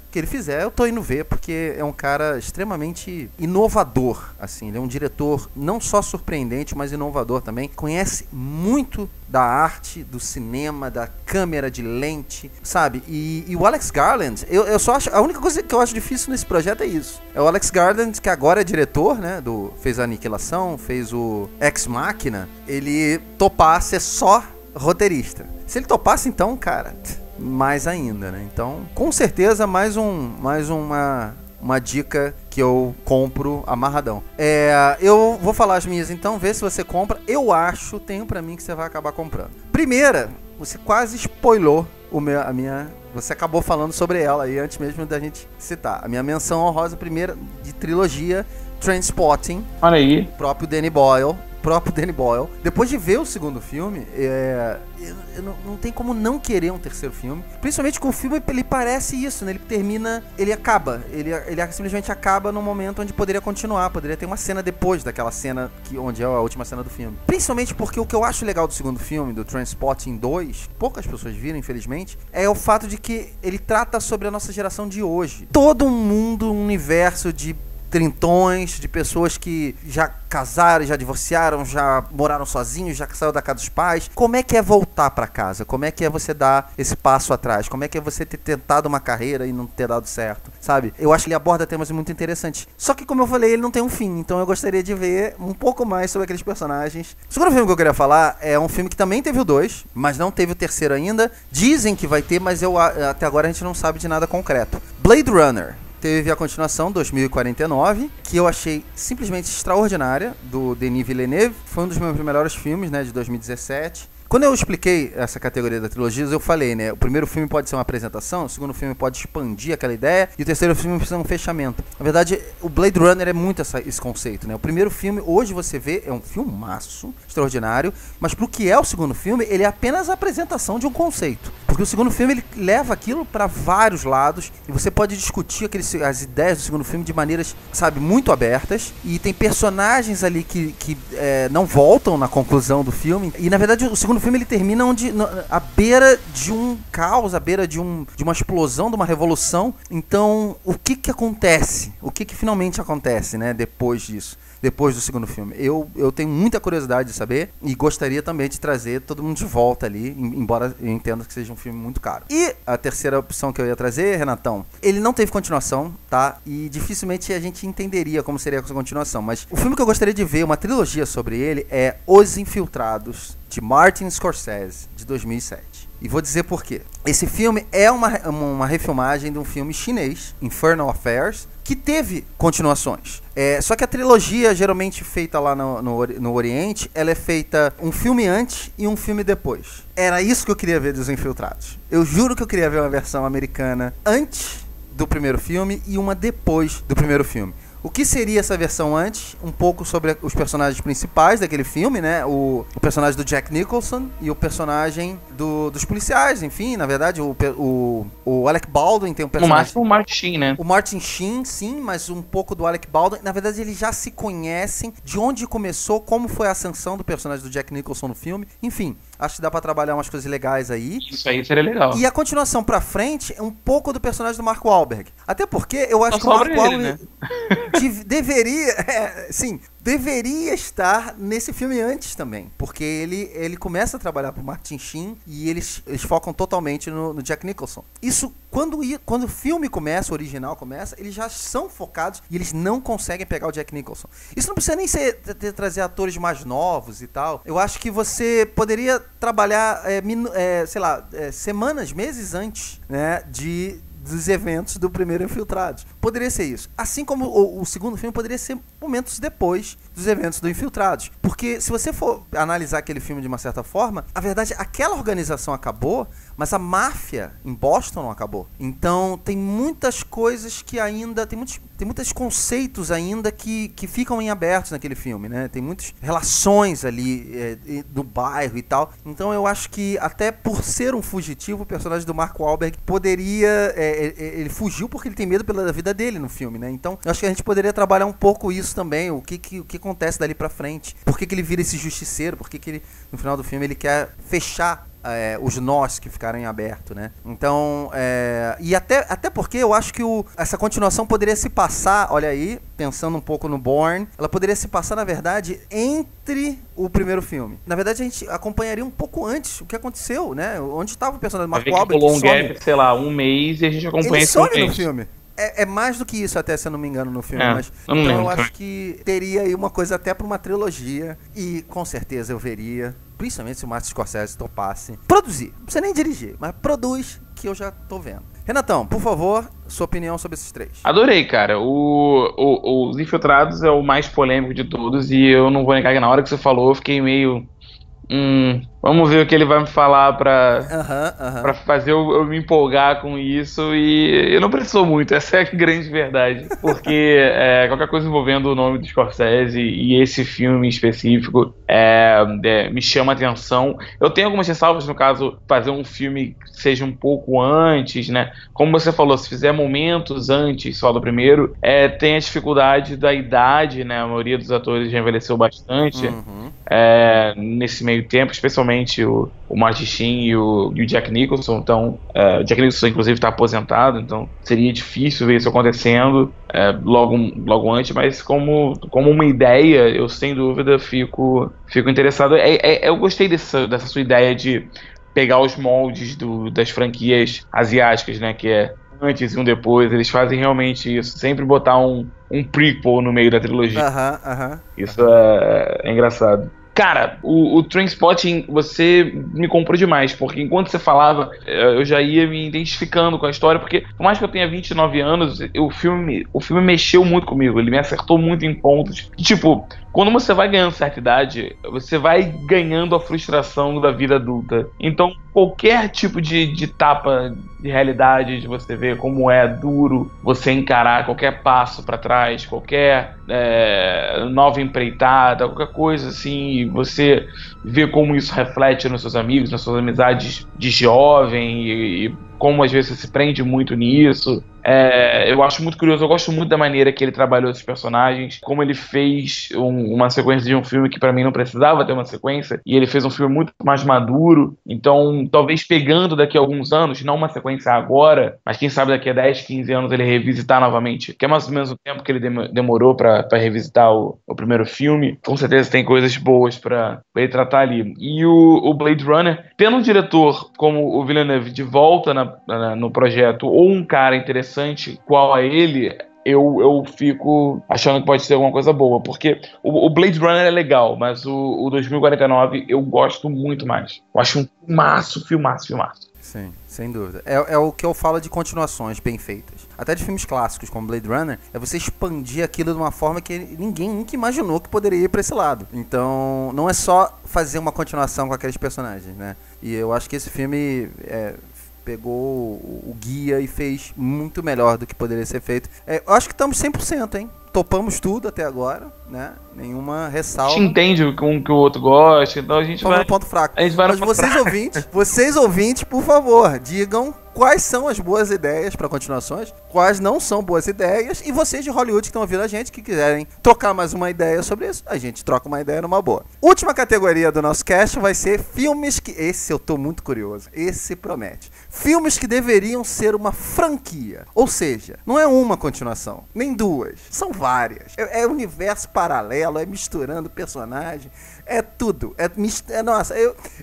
eu tô indo ver, porque é um cara extremamente inovador, assim. Ele é um diretor não só surpreendente, mas inovador também. Conhece muito da arte, do cinema, da câmera de lente, sabe? E o Alex Garland, eu só acho... A única coisa que eu acho difícil nesse projeto é isso. É o Alex Garland, que agora é diretor, né? Fez a Aniquilação, fez o Ex Machina. Ele topar ser só roteirista. Se ele topasse, então, cara... mais ainda, né? Então, com certeza, mais uma dica que eu compro amarradão. Eu vou falar as minhas então, vê se você compra. Tenho pra mim que você vai acabar comprando. Primeira, você quase spoilou a minha... Você acabou falando sobre ela aí antes mesmo da gente citar. A minha menção honrosa primeira de trilogia, Trainspotting. Olha aí. Próprio Danny Boyle. Depois de ver o segundo filme, não tem como não querer um terceiro filme. Principalmente com o filme, ele parece isso, né? Ele termina, ele acaba. Ele simplesmente acaba num momento onde poderia continuar. Poderia ter uma cena depois daquela cena onde é a última cena do filme. Principalmente porque o que eu acho legal do segundo filme, do Trainspotting 2, poucas pessoas viram, infelizmente, é o fato de que ele trata sobre a nossa geração de hoje. Todo um mundo, um universo de trintões, de pessoas que já casaram, já divorciaram, já moraram sozinhos, já saiu da casa dos pais. Como é que é voltar pra casa? Como é que é você dar esse passo atrás? Como é que é você ter tentado uma carreira e não ter dado certo? Sabe? Eu acho que ele aborda temas muito interessantes. Só que, como eu falei, ele não tem um fim. Então eu gostaria de ver um pouco mais sobre aqueles personagens. O segundo filme que eu queria falar é um filme que também teve o 2, mas não teve o terceiro ainda. Dizem que vai ter, mas até agora a gente não sabe de nada concreto. Blade Runner. Teve a continuação, 2049, que eu achei simplesmente extraordinária, do Denis Villeneuve. Foi um dos meus melhores filmes, né, de 2017. Quando eu expliquei essa categoria da trilogia, eu falei, né, o primeiro filme pode ser uma apresentação, o segundo filme pode expandir aquela ideia, e o terceiro filme precisa de um fechamento. Na verdade, o Blade Runner é muito esse conceito, né? O primeiro filme, hoje você vê, é um filmaço extraordinário, mas pro que é o segundo filme, ele é apenas a apresentação de um conceito. Porque o segundo filme, ele leva aquilo para vários lados, e você pode discutir as ideias do segundo filme de maneiras, sabe, muito abertas, e tem personagens ali que não voltam na conclusão do filme, e na verdade o segundo filme ele termina à beira de um caos, à beira de uma explosão, de uma revolução. Então, o que acontece? O que finalmente acontece, né, depois disso? Depois do segundo filme. Eu tenho muita curiosidade de saber e gostaria também de trazer todo mundo de volta ali, embora eu entenda que seja um filme muito caro. E a terceira opção que eu ia trazer, Renatão, ele não teve continuação, tá? E dificilmente a gente entenderia como seria essa continuação, mas o filme que eu gostaria de ver, uma trilogia sobre ele, é Os Infiltrados, de Martin Scorsese, de 2007. E vou dizer por quê. Esse filme é uma refilmagem de um filme chinês, Infernal Affairs, que teve continuações. Só que a trilogia, geralmente feita lá no Oriente, ela é feita um filme antes e um filme depois. Era isso que eu queria ver dos Infiltrados. Eu juro que eu queria ver uma versão americana antes do primeiro filme e uma depois do primeiro filme. O que seria essa versão antes? Um pouco sobre os personagens principais daquele filme, né? O personagem do Jack Nicholson e o personagem dos policiais, enfim, na verdade, o Alec Baldwin tem um personagem... O Martin Sheen, né? O Martin Sheen, sim, mas um pouco do Alec Baldwin. Na verdade, eles já se conhecem, de onde começou, como foi a ascensão do personagem do Jack Nicholson no filme. Enfim, acho que dá pra trabalhar umas coisas legais aí. Isso aí seria legal. E a continuação pra frente é um pouco do personagem do Mark Wahlberg. Até porque eu acho que o Mark Wahlberg... Né? Deveria estar nesse filme antes também, porque ele começa a trabalhar pro Martin Sheen e eles focam totalmente no Jack Nicholson. Isso, quando o filme começa, o original começa, eles já são focados e eles não conseguem pegar o Jack Nicholson. Isso não precisa nem trazer atores mais novos e tal. Eu acho que você poderia trabalhar, semanas, meses antes, né, dos eventos do primeiro Infiltrados. Poderia ser isso. Assim como o segundo filme poderia ser momentos depois dos eventos do Infiltrados. Porque se você for analisar aquele filme de uma certa forma, a verdade, aquela organização acabou, mas a máfia em Boston não acabou. Então tem muitas coisas que ainda... Tem muitos conceitos ainda que ficam em abertos naquele filme, né? Tem muitas relações ali do bairro e tal. Então eu acho que até por ser um fugitivo, o personagem do Mark Wahlberg poderia... ele fugiu porque ele tem medo pela vida dele no filme, né? Então eu acho que a gente poderia trabalhar um pouco isso também. O que acontece dali pra frente. Por que ele vira esse justiceiro? Por que ele, no final do filme, ele quer fechar os nós que ficaram em aberto, né? Então, e até porque eu acho que essa continuação poderia se passar, olha aí, pensando um pouco no Bourne, ela poderia se passar, na verdade, entre o primeiro filme. Na verdade, a gente acompanharia um pouco antes o que aconteceu, né? Onde estava o personagem do Mark Wahlberg. Rolou um gap, sei lá, um mês e a gente acompanha esse some no filme. É mais do que isso, até, se eu não me engano, no filme. Mas, então eu acho que teria aí uma coisa até pra uma trilogia. E com certeza eu veria, principalmente se o Martin Scorsese topasse, produzir. Não precisa nem dirigir, mas produz, que eu já tô vendo. Renatão, por favor, sua opinião sobre esses três. Adorei, cara. Os Infiltrados é o mais polêmico de todos. E eu não vou negar que na hora que você falou, eu fiquei meio... vamos ver o que ele vai me falar pra fazer eu me empolgar com isso. E eu não preciso muito, essa é a grande verdade. Porque qualquer coisa envolvendo o nome do Scorsese e esse filme em específico me chama a atenção. Eu tenho algumas ressalvas, no caso, fazer um filme que seja um pouco antes, né? Como você falou, se fizer momentos antes só do primeiro, tem a dificuldade da idade, né? A maioria dos atores já envelheceu bastante. Nesse meio tempo, especialmente o Martin Sheen e o Jack Nicholson. Então, o Jack Nicholson inclusive está aposentado, então seria difícil ver isso acontecendo logo antes, mas como uma ideia, eu sem dúvida fico interessado. Eu gostei dessa sua ideia de pegar os moldes das franquias asiáticas, né, que é antes e um depois. Eles fazem realmente isso, sempre botar um prequel no meio da trilogia. Isso é engraçado. Cara, o Trainspotting, você me comprou demais, porque enquanto você falava, eu já ia me identificando com a história, porque por mais que eu tenha 29 anos, o filme mexeu muito comigo, ele me acertou muito em pontos. Tipo, quando você vai ganhando certa idade, você vai ganhando a frustração da vida adulta. Então, qualquer tipo de tapa de realidade, de você ver como é duro você encarar qualquer passo pra trás, qualquer nova empreitada, qualquer coisa assim, você vê como isso reflete nos seus amigos, nas suas amizades de jovem e como às vezes você se prende muito nisso. Eu acho muito curioso, eu gosto muito da maneira que ele trabalhou esses personagens, como ele fez uma sequência de um filme que pra mim não precisava ter uma sequência, e ele fez um filme muito mais maduro. Então talvez pegando daqui a alguns anos, não uma sequência agora, mas quem sabe daqui a 10, 15 anos ele revisitar novamente, que é mais ou menos o tempo que ele demorou pra revisitar o primeiro filme. Com certeza tem coisas boas pra ele tratar ali. E o Blade Runner, tendo um diretor como o Villeneuve de volta no projeto, ou um cara interessante qual a ele, eu fico achando que pode ser alguma coisa boa, porque o Blade Runner é legal, mas o 2049 eu gosto muito mais. Eu acho um filmaço. Sim, sem dúvida. É o que eu falo de continuações bem feitas. Até de filmes clássicos como Blade Runner, é você expandir aquilo de uma forma que ninguém nunca imaginou que poderia ir pra esse lado. Então, não é só fazer uma continuação com aqueles personagens, né? E eu acho que esse filme pegou o guia e fez muito melhor do que poderia ser feito. Eu acho que estamos 100%, hein? Topamos tudo até agora, né? Nenhuma ressalva. A gente entende com que o outro gosta, então a gente vai no ponto fraco. A gente vai no ponto fraco. Vocês ouvintes, por favor, digam quais são as boas ideias para continuações, quais não são boas ideias, e vocês de Hollywood que estão ouvindo a gente, que quiserem trocar mais uma ideia sobre isso, a gente troca uma ideia numa boa. Última categoria do nosso cast vai ser filmes que... Esse eu tô muito curioso, esse promete. Filmes que deveriam ser uma franquia, ou seja, não é uma continuação, nem duas, são várias. É universo paralelo, é misturando personagem, é tudo. Nossa,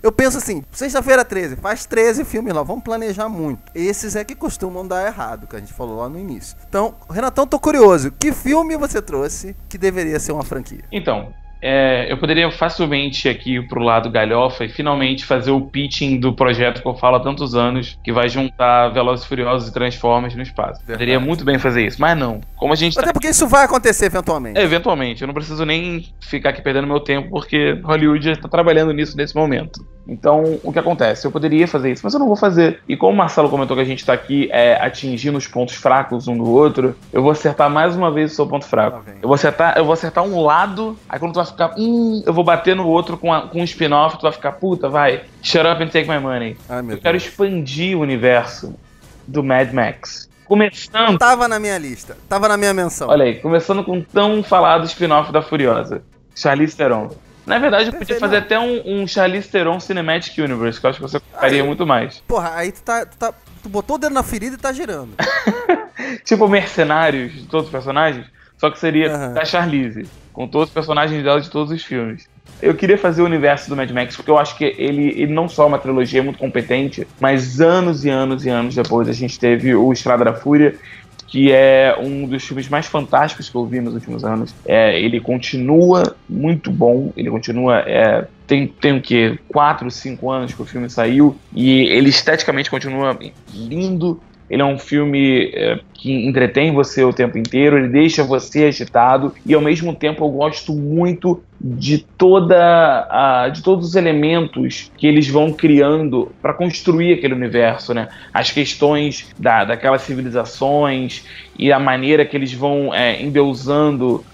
eu penso assim, sexta-feira 13, faz 13 filmes lá, vamos planejar muito. Esses é que costumam dar errado, que a gente falou lá no início. Então, Renatão, tô curioso, que filme você trouxe que deveria ser uma franquia? Então, eu poderia facilmente aqui pro lado galhofa e finalmente fazer o pitching do projeto que eu falo há tantos anos, que vai juntar Velozes e Furiosos e Transformers no espaço. Verdade. Poderia muito bem fazer isso, mas não. Como a gente Até porque isso vai acontecer eventualmente. Eventualmente, eu não preciso nem ficar aqui perdendo meu tempo, porque Hollywood já está trabalhando nisso nesse momento. Então, o que acontece? Eu poderia fazer isso, mas eu não vou fazer. E como o Marcelo comentou que a gente está aqui atingindo os pontos fracos um do outro, eu vou acertar mais uma vez o seu ponto fraco. Eu vou acertar um lado, aí quando tu vai ficar, eu vou bater no outro com um spin-off, tu vai ficar, puta, vai, shut up and take my money. Eu quero expandir o universo do Mad Max. Começando... Tava na minha lista, tava na minha menção. Olha aí, começando com o tão falado spin-off da Furiosa, Charlize Theron. Na verdade, eu podia fazer até um Charlize Theron Cinematic Universe, que eu acho que você faria muito mais. Porra, aí tu botou o dedo na ferida e tá girando. Tipo Mercenários de todos os personagens, só que seria da Charlize, com todos os personagens dela de todos os filmes. Eu queria fazer o universo do Mad Max, porque eu acho que ele não só é uma trilogia muito competente, mas anos e anos e anos depois a gente teve o Estrada da Fúria, que é um dos filmes mais fantásticos que eu vi nos últimos anos. Ele continua muito bom, ele continua... Tem o quê? 4, 5 anos que o filme saiu, e ele esteticamente continua lindo. Ele é um filme que entretém você o tempo inteiro, ele deixa você agitado, e ao mesmo tempo eu gosto muito de todos os elementos que eles vão criando para construir aquele universo, né? As questões daquelas civilizações e a maneira que eles vão endeusando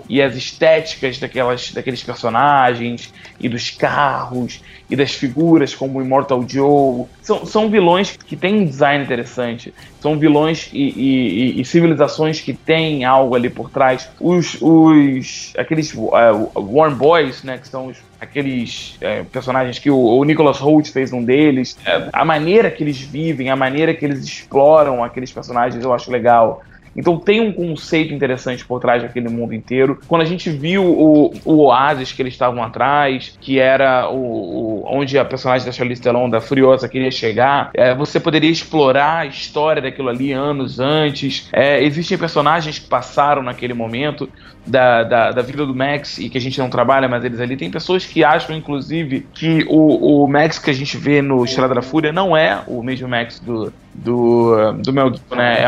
e as estéticas daqueles personagens e dos carros e das figuras como o Immortal Joe. São vilões que têm um design interessante, são vilões e civilizações que têm algo ali por trás. Aqueles Worm Boys, né, que são aqueles personagens que o Nicholas Hoult fez um deles, a maneira que eles vivem, a maneira que eles exploram aqueles personagens eu acho legal. Então tem um conceito interessante por trás daquele mundo inteiro. Quando a gente viu o oásis que eles estavam atrás, que era onde a personagem da Charlize Theron, da Furiosa, queria chegar, você poderia explorar a história daquilo ali anos antes. Existem personagens que passaram naquele momento da vida do Max e que a gente não trabalha, mas eles ali. Tem pessoas que acham, inclusive, que o Max que a gente vê no Estrada da Fúria não é o mesmo Max do Mel Gibson, né?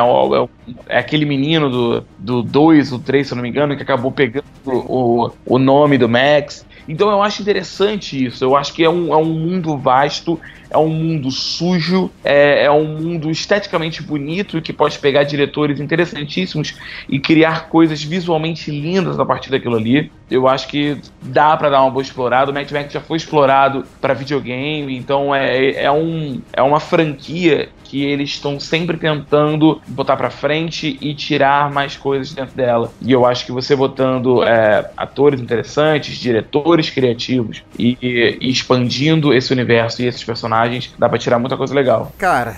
É aquele menino do 2, o 3, se eu não me engano, que acabou pegando o nome do Max. Então eu acho interessante isso. Eu acho que é um mundo vasto, é um mundo sujo, é um mundo esteticamente bonito que pode pegar diretores interessantíssimos e criar coisas visualmente lindas a partir daquilo ali. Eu acho que dá pra dar uma boa explorada. O Mad Max já foi explorado pra videogame, então é uma franquia que eles estão sempre tentando botar pra frente e tirar mais coisas dentro dela. E eu acho que você botando atores interessantes, diretores criativos e expandindo esse universo e esses personagens, dá pra tirar muita coisa legal. Cara,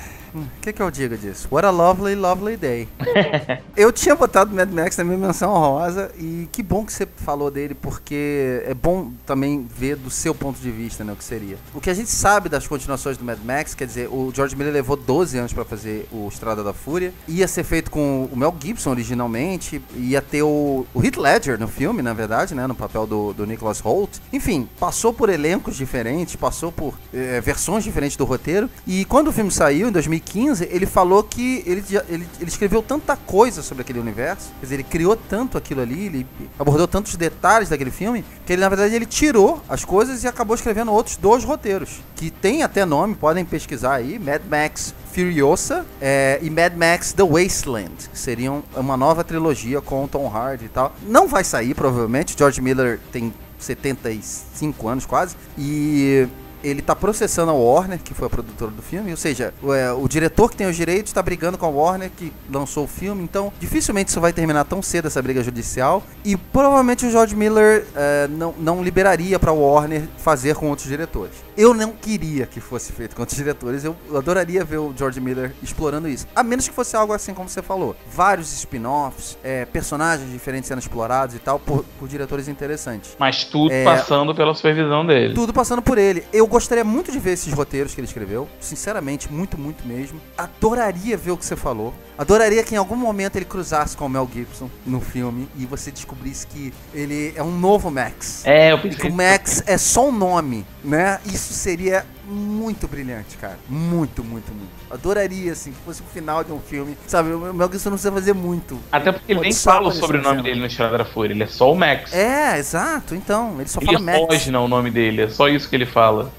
que eu digo disso? What a lovely, lovely day. Eu tinha botado Mad Max na minha menção honrosa e que bom que você falou dele, porque é bom também ver do seu ponto de vista, né, o que seria. O que a gente sabe das continuações do Mad Max, quer dizer, o George Miller levou 12 anos pra fazer o Estrada da Fúria, ia ser feito com o Mel Gibson originalmente, ia ter o Heath Ledger no filme, na verdade, né, no papel do Nicholas Hoult. Enfim, passou por elencos diferentes, passou por versões diferentes do roteiro, e quando o filme saiu, em 2015, ele falou que ele escreveu tanta coisa sobre aquele universo, quer dizer, ele criou tanto aquilo ali, ele abordou tantos detalhes daquele filme, que ele, na verdade, ele tirou as coisas e acabou escrevendo outros 2 roteiros, que tem até nome, podem pesquisar aí, Mad Max Furiosa e Mad Max The Wasteland, que seriam uma nova trilogia com o Tom Hardy e tal. Não vai sair, provavelmente, George Miller tem 75 anos quase, e ele tá processando a Warner, que foi a produtora do filme, ou seja, o diretor que tem os direitos tá brigando com a Warner, que lançou o filme, então dificilmente isso vai terminar tão cedo, essa briga judicial, e provavelmente o George Miller não liberaria pra Warner fazer com outros diretores. Eu não queria que fosse feito com outros diretores, eu adoraria ver o George Miller explorando isso, a menos que fosse algo assim como você falou, vários spin-offs, personagens diferentes sendo explorados e tal, por diretores interessantes. Mas tudo passando pela supervisão dele. Tudo passando por ele. Eu gostaria muito de ver esses roteiros que ele escreveu, sinceramente, muito, muito mesmo. Adoraria ver o que você falou. Adoraria que em algum momento ele cruzasse com o Mel Gibson no filme e você descobrisse que ele é um novo Max. Eu pensei que o Max é só um nome, né? Isso seria muito brilhante, cara. Muito, muito, muito. Adoraria, assim, que fosse o final de um filme. Sabe, o Mel Gibson não precisa fazer muito. Até porque ele nem fala sobre o nome dele no Estrada da Fúria, ele é só o Max. Exato, então, ele só fala Max. Ele foge, não, o nome dele, é só isso que ele fala.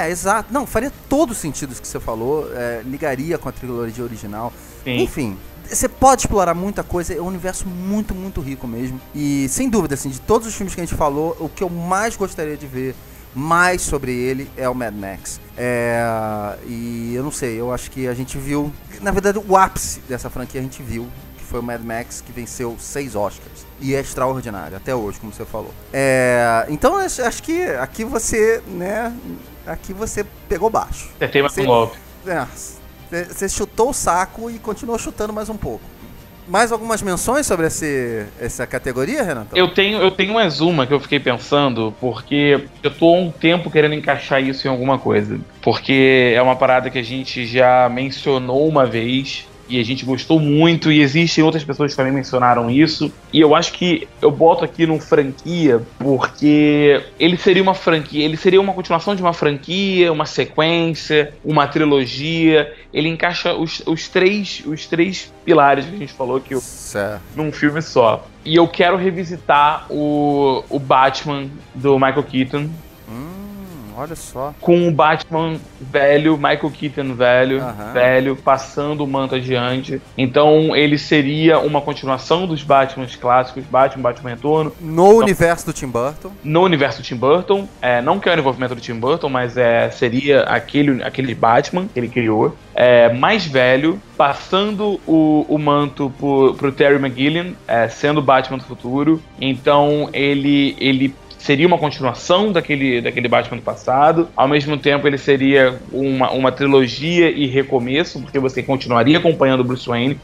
Exato. Não, faria todo sentido isso que você falou, ligaria com a trilogia original. Sim. Enfim, você pode explorar muita coisa, é um universo muito, muito rico mesmo. E, sem dúvida, assim, de todos os filmes que a gente falou, o que eu mais gostaria de ver mais sobre ele é o Mad Max. E eu não sei, eu acho que a gente viu, na verdade, o ápice dessa franquia a gente viu, que foi o Mad Max, que venceu 6 Oscars. E é extraordinário, até hoje, como você falou. Então, acho que aqui você, né, aqui você pegou baixo. Você tem mais um golpe. Você chutou o saco e continuou chutando mais um pouco. Mais algumas menções sobre essa categoria, Renato? Eu tenho mais uma que eu fiquei pensando, porque eu tô há um tempo querendo encaixar isso em alguma coisa. Porque é uma parada que a gente já mencionou uma vez e a gente gostou muito, e existem outras pessoas que também mencionaram isso, e eu acho que eu boto aqui no franquia porque ele seria uma franquia, ele seria uma continuação de uma franquia, uma sequência, uma trilogia. Ele encaixa os três pilares que a gente falou que num filme só. E eu quero revisitar o Batman do Michael Keaton. Olha só. Com o Batman velho, Michael Keaton velho, passando o manto adiante. Então ele seria uma continuação dos Batmans clássicos, Batman Retorno. No universo do Tim Burton. No universo do Tim Burton. Não que é o envolvimento do Tim Burton, mas seria aquele Batman que ele criou. Mais velho, passando o manto pro Terry McGilliam, sendo o Batman do futuro. Então ele seria uma continuação daquele Batman do passado. Ao mesmo tempo, ele seria uma trilogia e recomeço, porque você continuaria acompanhando o Bruce Wayne,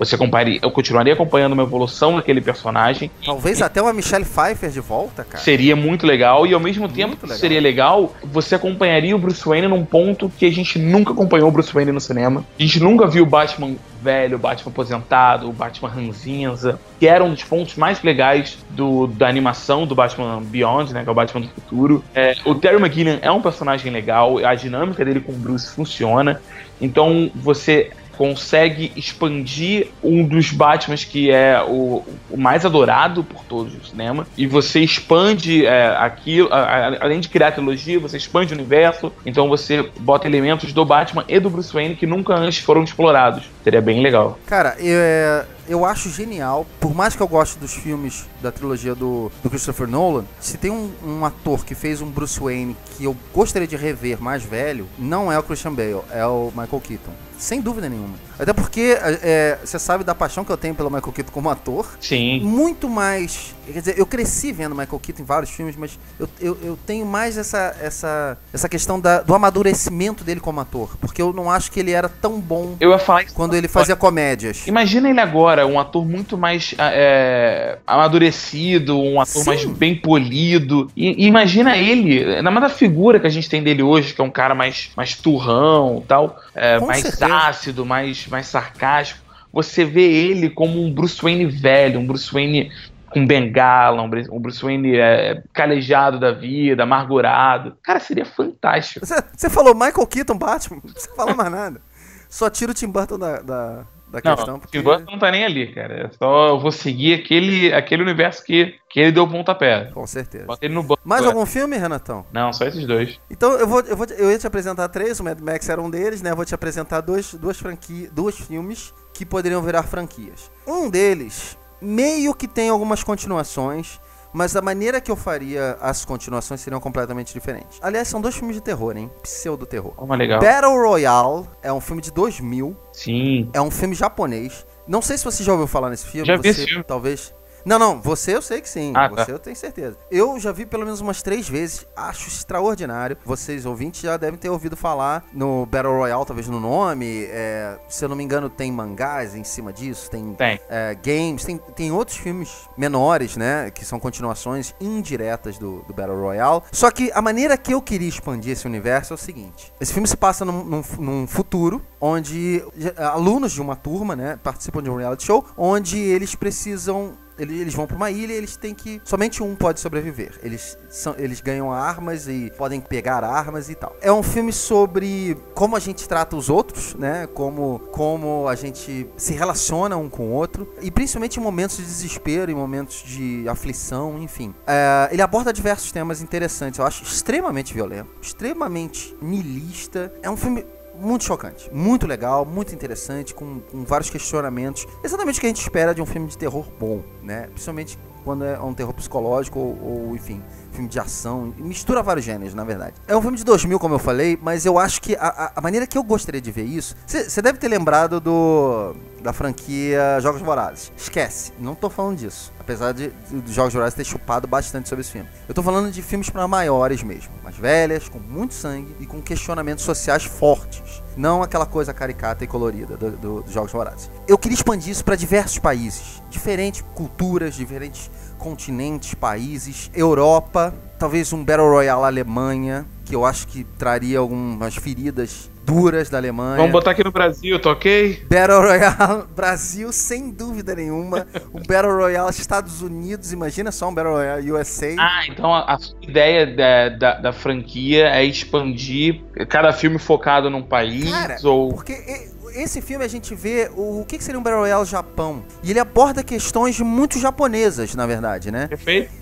eu continuaria acompanhando uma evolução daquele personagem. Talvez até uma Michelle Pfeiffer de volta, cara. Seria muito legal, e ao mesmo tempo que seria legal, você acompanharia o Bruce Wayne num ponto que a gente nunca acompanhou o Bruce Wayne no cinema. A gente nunca viu o Batman velho, o Batman aposentado, o Batman ranzinza, que era um dos pontos mais legais da animação do Batman Beyond, né, que é o Batman do futuro. O Terry McGilliam é um personagem legal, a dinâmica dele com o Bruce funciona, então você consegue expandir um dos Batmans que é o mais adorado por todos no cinema, e você expande aquilo, além de criar a trilogia, você expande o universo, então você bota elementos do Batman e do Bruce Wayne que nunca antes foram explorados. Seria bem legal. Cara, eu acho genial, por mais que eu goste dos filmes da trilogia do Christopher Nolan, se tem um ator que fez um Bruce Wayne que eu gostaria de rever mais velho, não é o Christian Bale, é o Michael Keaton. Sem dúvida nenhuma. Até porque você sabe da paixão que eu tenho pelo Michael Keaton como ator. Sim. Muito mais Quer dizer, eu cresci vendo Michael Keaton em vários filmes, mas eu tenho mais essa questão do amadurecimento dele como ator. Porque eu não acho que ele era tão bom Eu ia falar isso quando ele fazia comédias. Imagina ele agora, um ator muito mais amadurecido, um ator mais bem polido. E imagina ele, na mais da figura que a gente tem dele hoje, que é um cara mais turrão, tal, mais certeza. ácido, mais sarcástico. Você vê ele como um Bruce Wayne velho, um Bruce Wayne com bengala, um Bruce Wayne calejado da vida, amargurado. Cara, seria fantástico. Você falou Michael Keaton, Batman, não precisa falar mais nada. Só tira o Tim Burton da questão. Não, porque... o Tim Burton não tá nem ali, cara. É só eu vou seguir aquele universo que ele deu o pontapé. Com certeza. Bota ele no banco. Mais algum filme, Renatão? Não, só esses dois. Então eu ia te apresentar 3, o Mad Max era um deles, né? Eu vou te apresentar dois filmes que poderiam virar franquias. Um deles meio que tem algumas continuações, mas a maneira que eu faria as continuações seriam completamente diferentes. Aliás, são 2 filmes de terror, hein? Pseudo-terror. Legal. Battle Royale é um filme de 2000. Sim. É um filme japonês. Não sei se você já ouviu falar nesse filme. Já vi esse filme. Talvez... Não, você eu sei que sim, você tá. eu tenho certeza. Eu já vi pelo menos umas 3 vezes, acho extraordinário. Vocês ouvintes já devem ter ouvido falar no Battle Royale, talvez no nome, se eu não me engano tem mangás em cima disso, tem. Games, tem outros filmes menores, né, que são continuações indiretas do Battle Royale. Só que a maneira que eu queria expandir esse universo é o seguinte: esse filme se passa num futuro onde alunos de uma turma, né, participam de um reality show, onde eles precisam... Eles vão pra uma ilha e eles têm que... Somente um pode sobreviver. Eles ganham armas e podem pegar armas e tal. É um filme sobre como a gente trata os outros, né? Como a gente se relaciona um com o outro. E principalmente em momentos de desespero, em momentos de aflição, enfim. Ele aborda diversos temas interessantes. Eu acho extremamente violento, extremamente niilista. É um filme... muito chocante, muito legal, muito interessante, com vários questionamentos. Exatamente o que a gente espera de um filme de terror bom, né? Principalmente quando é um terror psicológico ou enfim, filme de ação. Mistura vários gêneros, na verdade. É um filme de 2000, como eu falei, mas eu acho que a maneira que eu gostaria de ver isso... Você deve ter lembrado da franquia Jogos Vorazes. Esquece, não tô falando disso. Apesar de Jogos Vorazes ter chupado bastante sobre esse filme. Eu tô falando de filmes para maiores mesmo. Mais velhas, com muito sangue e com questionamentos sociais fortes. Não aquela coisa caricata e colorida dos Jogos Vorazes. Eu queria expandir isso para diversos países. Diferentes culturas, diferentes continentes, países. Europa, talvez um Battle Royale Alemanha, que eu acho que traria algumas feridas duras da Alemanha. Vamos botar aqui no Brasil, tá ok? Battle Royale Brasil, sem dúvida nenhuma. O Battle Royale Estados Unidos, imagina só um Battle Royale USA. Então a sua ideia da franquia é expandir cada filme focado num país? Cara, porque esse filme a gente vê o que seria um Battle Royale Japão. E ele aborda questões muito japonesas, na verdade, né? Perfeito.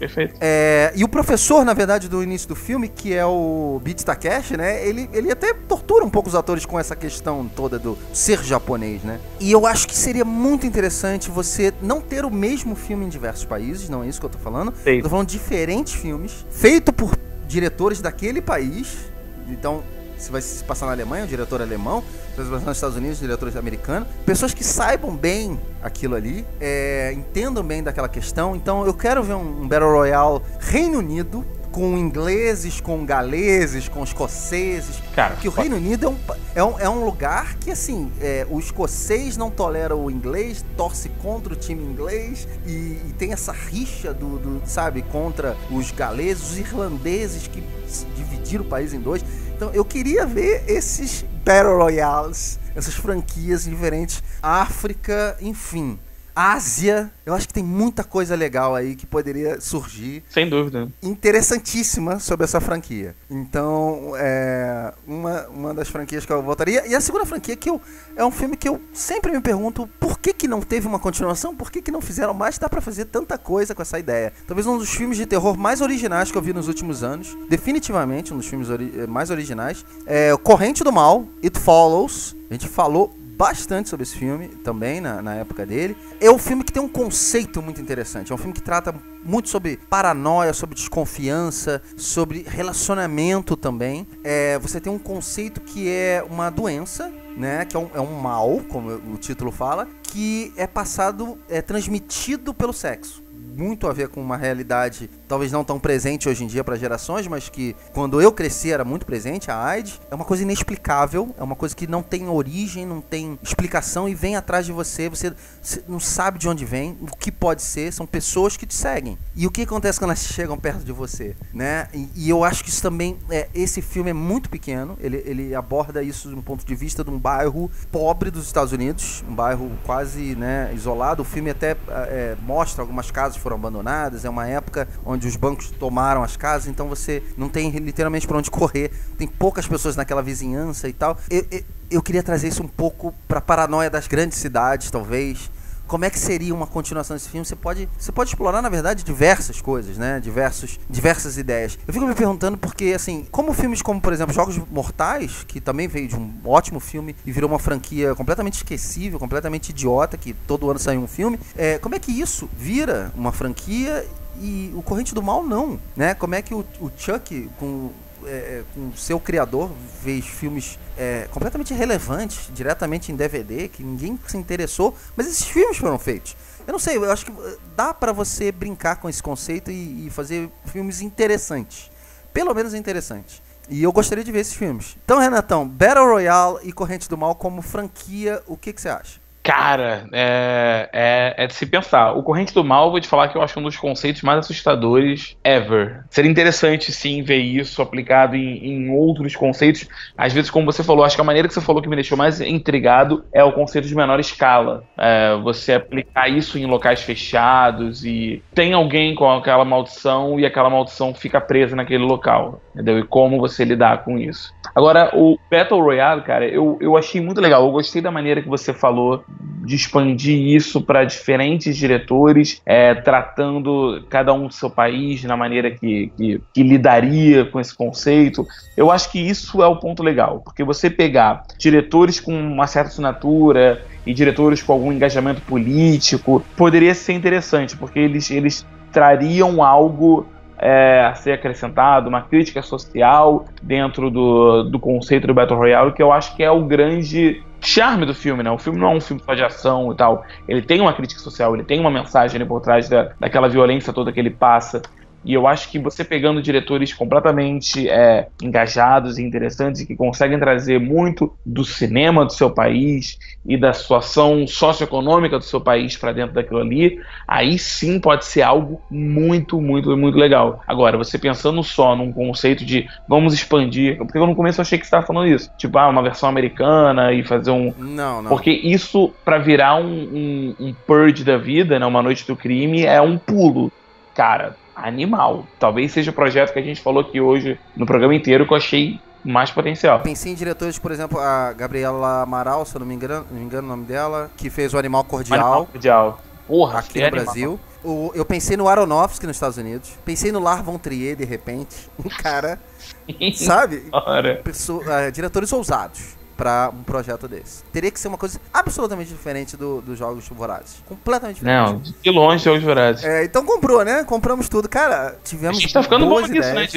E o professor, na verdade, do início do filme, que é o Beat Takeshi, né? Ele até tortura um pouco os atores com essa questão toda do ser japonês, né? E eu acho que seria muito interessante você não ter o mesmo filme em diversos países, não é isso que eu tô falando. Sim. Eu tô falando de diferentes filmes, feitos por diretores daquele país. Então... se vai se passar na Alemanha, o diretor alemão, se vai se passar nos Estados Unidos, o diretor americano, pessoas que saibam bem aquilo ali, entendam bem daquela questão. Então eu quero ver um Battle Royale Reino Unido, com ingleses, com galeses, com escoceses. Cara, porque o Reino Unido é um lugar que, assim, o escocês não tolera o inglês, torce contra o time inglês e tem essa rixa sabe, contra os galeses, os irlandeses que dividiram o país em dois. Então eu queria ver esses Battle Royales, essas franquias diferentes, África, enfim, Ásia. Eu acho que tem muita coisa legal aí que poderia surgir. Sem dúvida. Interessantíssima sobre essa franquia. Então, uma das franquias que eu voltaria. E a segunda franquia é um filme que eu sempre me pergunto por que não teve uma continuação, por que não fizeram mais. Dá pra fazer tanta coisa com essa ideia. Talvez um dos filmes de terror mais originais que eu vi nos últimos anos. Definitivamente um dos filmes mais originais. É Corrente do Mal, It Follows. A gente falou bastante sobre esse filme também na época dele. É um filme que tem um conceito muito interessante. É um filme que trata muito sobre paranoia, sobre desconfiança, sobre relacionamento também. Você tem um conceito que é uma doença, né? Que é um mal, como o título fala, que é transmitido pelo sexo. muito a ver com uma realidade talvez não tão presente hoje em dia para gerações, mas que quando eu cresci era muito presente, a AIDS. É uma coisa inexplicável, é uma coisa que não tem origem, não tem explicação e vem atrás de você, você não sabe de onde vem, o que pode ser, são pessoas que te seguem. E o que acontece quando elas chegam perto de você, né? E eu acho que isso também, esse filme é muito pequeno, ele aborda isso de um ponto de vista de um bairro pobre dos Estados Unidos, um bairro quase, né, isolado. O filme até mostra algumas casas foram abandonadas, é uma época onde os bancos tomaram as casas, então você não tem literalmente para onde correr, tem poucas pessoas naquela vizinhança e tal. Eu queria trazer isso um pouco para a paranoia das grandes cidades, talvez. Como é que seria uma continuação desse filme? Você pode explorar, na verdade, diversas coisas, né? Diversas ideias. Eu fico me perguntando porque, assim, como filmes como, por exemplo, Jogos Mortais, que também veio de um ótimo filme e virou uma franquia completamente esquecível, completamente idiota, que todo ano sai um filme, como é que isso vira uma franquia e o Corrente do Mal não, né? Como é que o Chuck, com seu criador, fez filmes completamente irrelevantes, diretamente em DVD, que ninguém se interessou, mas esses filmes foram feitos. Eu não sei, eu acho que dá pra você brincar com esse conceito e fazer filmes interessantes, pelo menos interessantes. E eu gostaria de ver esses filmes. Então, Renatão, Battle Royale e Corrente do Mal como franquia, o que você acha? Cara, é de se pensar. O Corrente do Mal, vou te falar que eu acho um dos conceitos mais assustadores ever. Seria interessante, sim, ver isso aplicado em outros conceitos. Às vezes, como você falou, acho que a maneira que você falou que me deixou mais intrigado é o conceito de menor escala. Você aplicar isso em locais fechados e tem alguém com aquela maldição e aquela maldição fica presa naquele local, entendeu? E como você lidar com isso. Agora, o Battle Royale, cara, eu achei muito legal. Eu gostei da maneira que você falou de expandir isso para diferentes diretores, tratando cada um do seu país na maneira que lidaria com esse conceito. Eu acho que isso é o ponto legal, porque você pegar diretores com uma certa assinatura e diretores com algum engajamento político, poderia ser interessante, porque eles trariam algo a ser acrescentado, uma crítica social dentro do conceito do Battle Royale, que eu acho que é o grande charme do filme, né? O filme não é um filme só de ação e tal, ele tem uma crítica social, ele tem uma mensagem ali por trás daquela violência toda que ele passa. E eu acho que você pegando diretores completamente engajados e interessantes e que conseguem trazer muito do cinema do seu país e da situação socioeconômica do seu país para dentro daquilo ali, aí sim pode ser algo muito, muito, muito legal. Agora, você pensando só num conceito de vamos expandir, porque eu no começo achei que você estava falando isso, tipo, uma versão americana e fazer um... Não. Porque isso, para virar um Purge da vida, né, uma noite do crime, é um pulo. Cara, animal. Talvez seja o projeto que a gente falou aqui hoje no programa inteiro que eu achei mais potencial. Pensei em diretores, por exemplo, a Gabriela Amaral, se eu não me engano o nome dela, que fez o Animal Cordial. Animal Cordial. Porra, aqui no Brasil. Eu pensei no Aronofsky nos Estados Unidos. Pensei no Lars von Trier, de repente. Um cara, sabe? Diretores ousados para um projeto desse. Teria que ser uma coisa absolutamente diferente dos Jogos Vorazes. Completamente diferente. Não, de longe Jogos Vorazes. Então comprou, né? Compramos tudo. Cara, tivemos a gente tá ficando bom nisso, né?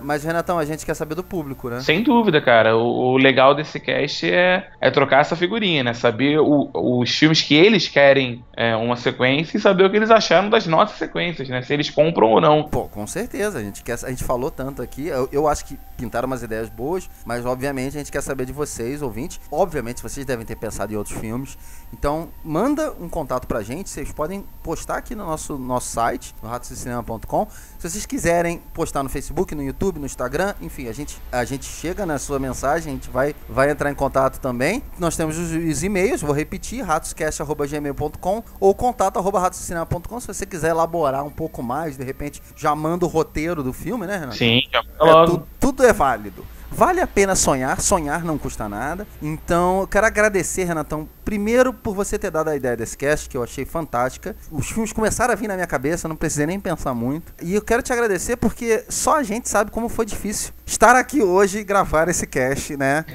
Mas, Renatão, a gente quer saber do público, né? Sem dúvida, cara. O legal desse cast é trocar essa figurinha, né? Saber os filmes que eles querem uma sequência e saber o que eles acharam das nossas sequências, né? Se eles compram ou não. Pô, com certeza. A gente falou tanto aqui. Eu acho que pintaram umas ideias boas, mas, obviamente, a gente quer saber de vocês, ouvintes. Obviamente, vocês devem ter pensado em outros filmes. Então, manda um contato pra gente. Vocês podem postar aqui no nosso site, no ratosdocinema.com. Se vocês quiserem postar no Facebook, no YouTube, no Instagram, enfim, a gente chega na sua mensagem, a gente vai entrar em contato também. Nós temos os e-mails, vou repetir, ratoscast@gmail.com ou contato@ratosdocinema.com. Se você quiser elaborar um pouco mais, de repente, já manda o roteiro do filme, né, Renato? Sim, já logo. Tudo é válido. Vale a pena sonhar não custa nada. Então, eu quero agradecer, Renatão, primeiro por você ter dado a ideia desse cast, que eu achei fantástica. Os filmes começaram a vir na minha cabeça, não precisei nem pensar muito. E eu quero te agradecer porque só a gente sabe como foi difícil estar aqui hoje e gravar esse cast, né?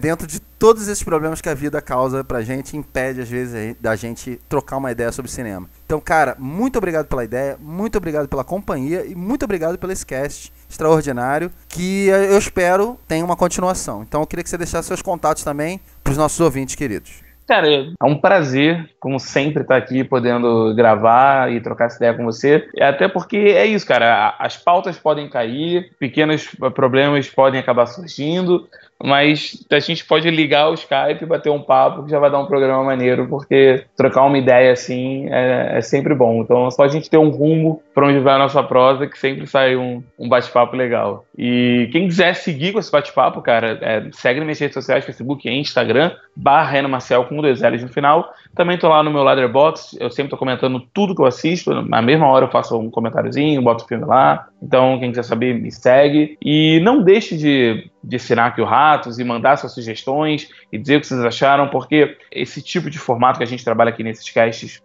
Dentro de todos esses problemas que a vida causa pra gente, impede às vezes da gente trocar uma ideia sobre cinema. Então, cara, muito obrigado pela ideia, muito obrigado pela companhia e muito obrigado pelo esse cast extraordinário, que eu espero tenha uma continuação. Então eu queria que você deixasse seus contatos também pros nossos ouvintes queridos. Cara, é um prazer, como sempre, estar aqui podendo gravar e trocar essa ideia com você. Até porque é isso, cara. As pautas podem cair, pequenos problemas podem acabar surgindo, mas a gente pode ligar o Skype e bater um papo que já vai dar um programa maneiro, porque trocar uma ideia assim é sempre bom. Então é só a gente ter um rumo para onde vai a nossa prosa que sempre sai um bate-papo legal. E quem quiser seguir com esse bate-papo, cara, segue nas minhas redes sociais, Facebook e Instagram, /Renan Marcel com 2 L's no final. Também tô lá no meu Letterboxd, eu sempre tô comentando tudo que eu assisto, na mesma hora eu faço um comentáriozinho, boto o filme lá. Então quem quiser saber, me segue. E não deixe de assinar aqui o Ratos e mandar suas sugestões e dizer o que vocês acharam, porque esse tipo de formato que a gente trabalha aqui nesses casts,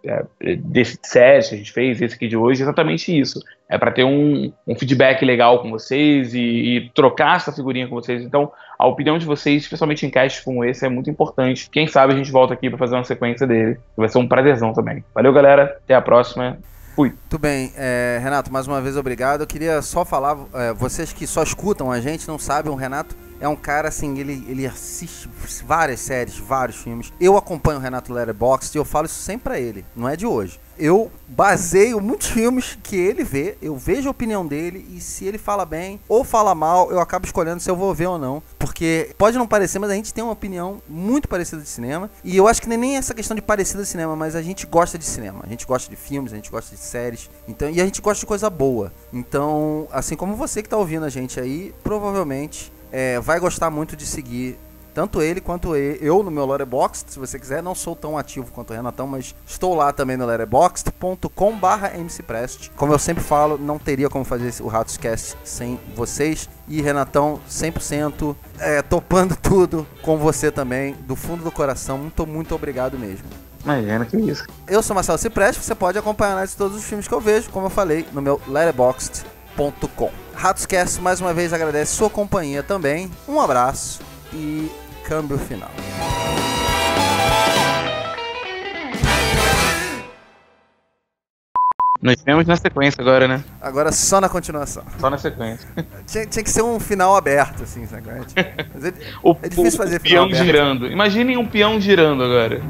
desse séries que a gente fez, esse aqui de hoje, é exatamente isso. É para ter um feedback legal com vocês e trocar essa figurinha com vocês. Então, a opinião de vocês, especialmente em casts como esse, é muito importante. Quem sabe a gente volta aqui para fazer uma sequência dele. Vai ser um prazerzão também. Valeu, galera. Até a próxima. Fui. Muito bem, Renato, mais uma vez obrigado. Eu queria só falar, vocês que só escutam a gente, não sabem, o Renato é um cara assim, ele assiste várias séries, vários filmes. Eu acompanho o Renato Letterboxd e eu falo isso sempre pra ele, não é de hoje. Eu baseio muitos filmes que ele vê, eu vejo a opinião dele e se ele fala bem ou fala mal, eu acabo escolhendo se eu vou ver ou não. Porque pode não parecer, mas a gente tem uma opinião muito parecida de cinema. E eu acho que nem essa questão de parecida de cinema, mas a gente gosta de cinema. A gente gosta de filmes, a gente gosta de séries. Então, e a gente gosta de coisa boa. Então, assim como você que tá ouvindo a gente aí, provavelmente vai gostar muito de seguir tanto ele quanto eu no meu Letterboxd. Se você quiser, não sou tão ativo quanto o Renatão, mas estou lá também no letterboxd.com/mcprest. Como eu sempre falo, não teria como fazer o Ratoscast sem vocês. E Renatão, 100% topando tudo com você também, do fundo do coração. Muito obrigado mesmo. Imagina, que isso. Eu sou Marcelo Cipreste, você pode acompanhar todos os filmes que eu vejo, como eu falei, no meu letterboxd.com. Ratoscast, mais uma vez, agradece sua companhia também. Um abraço e câmbio final. Nós vemos na sequência agora, né? Agora só na continuação. Só na sequência. Tinha que ser um final aberto, assim, sabe? Mas é difícil fazer o peão final aberto. girando. Imaginem um peão girando agora.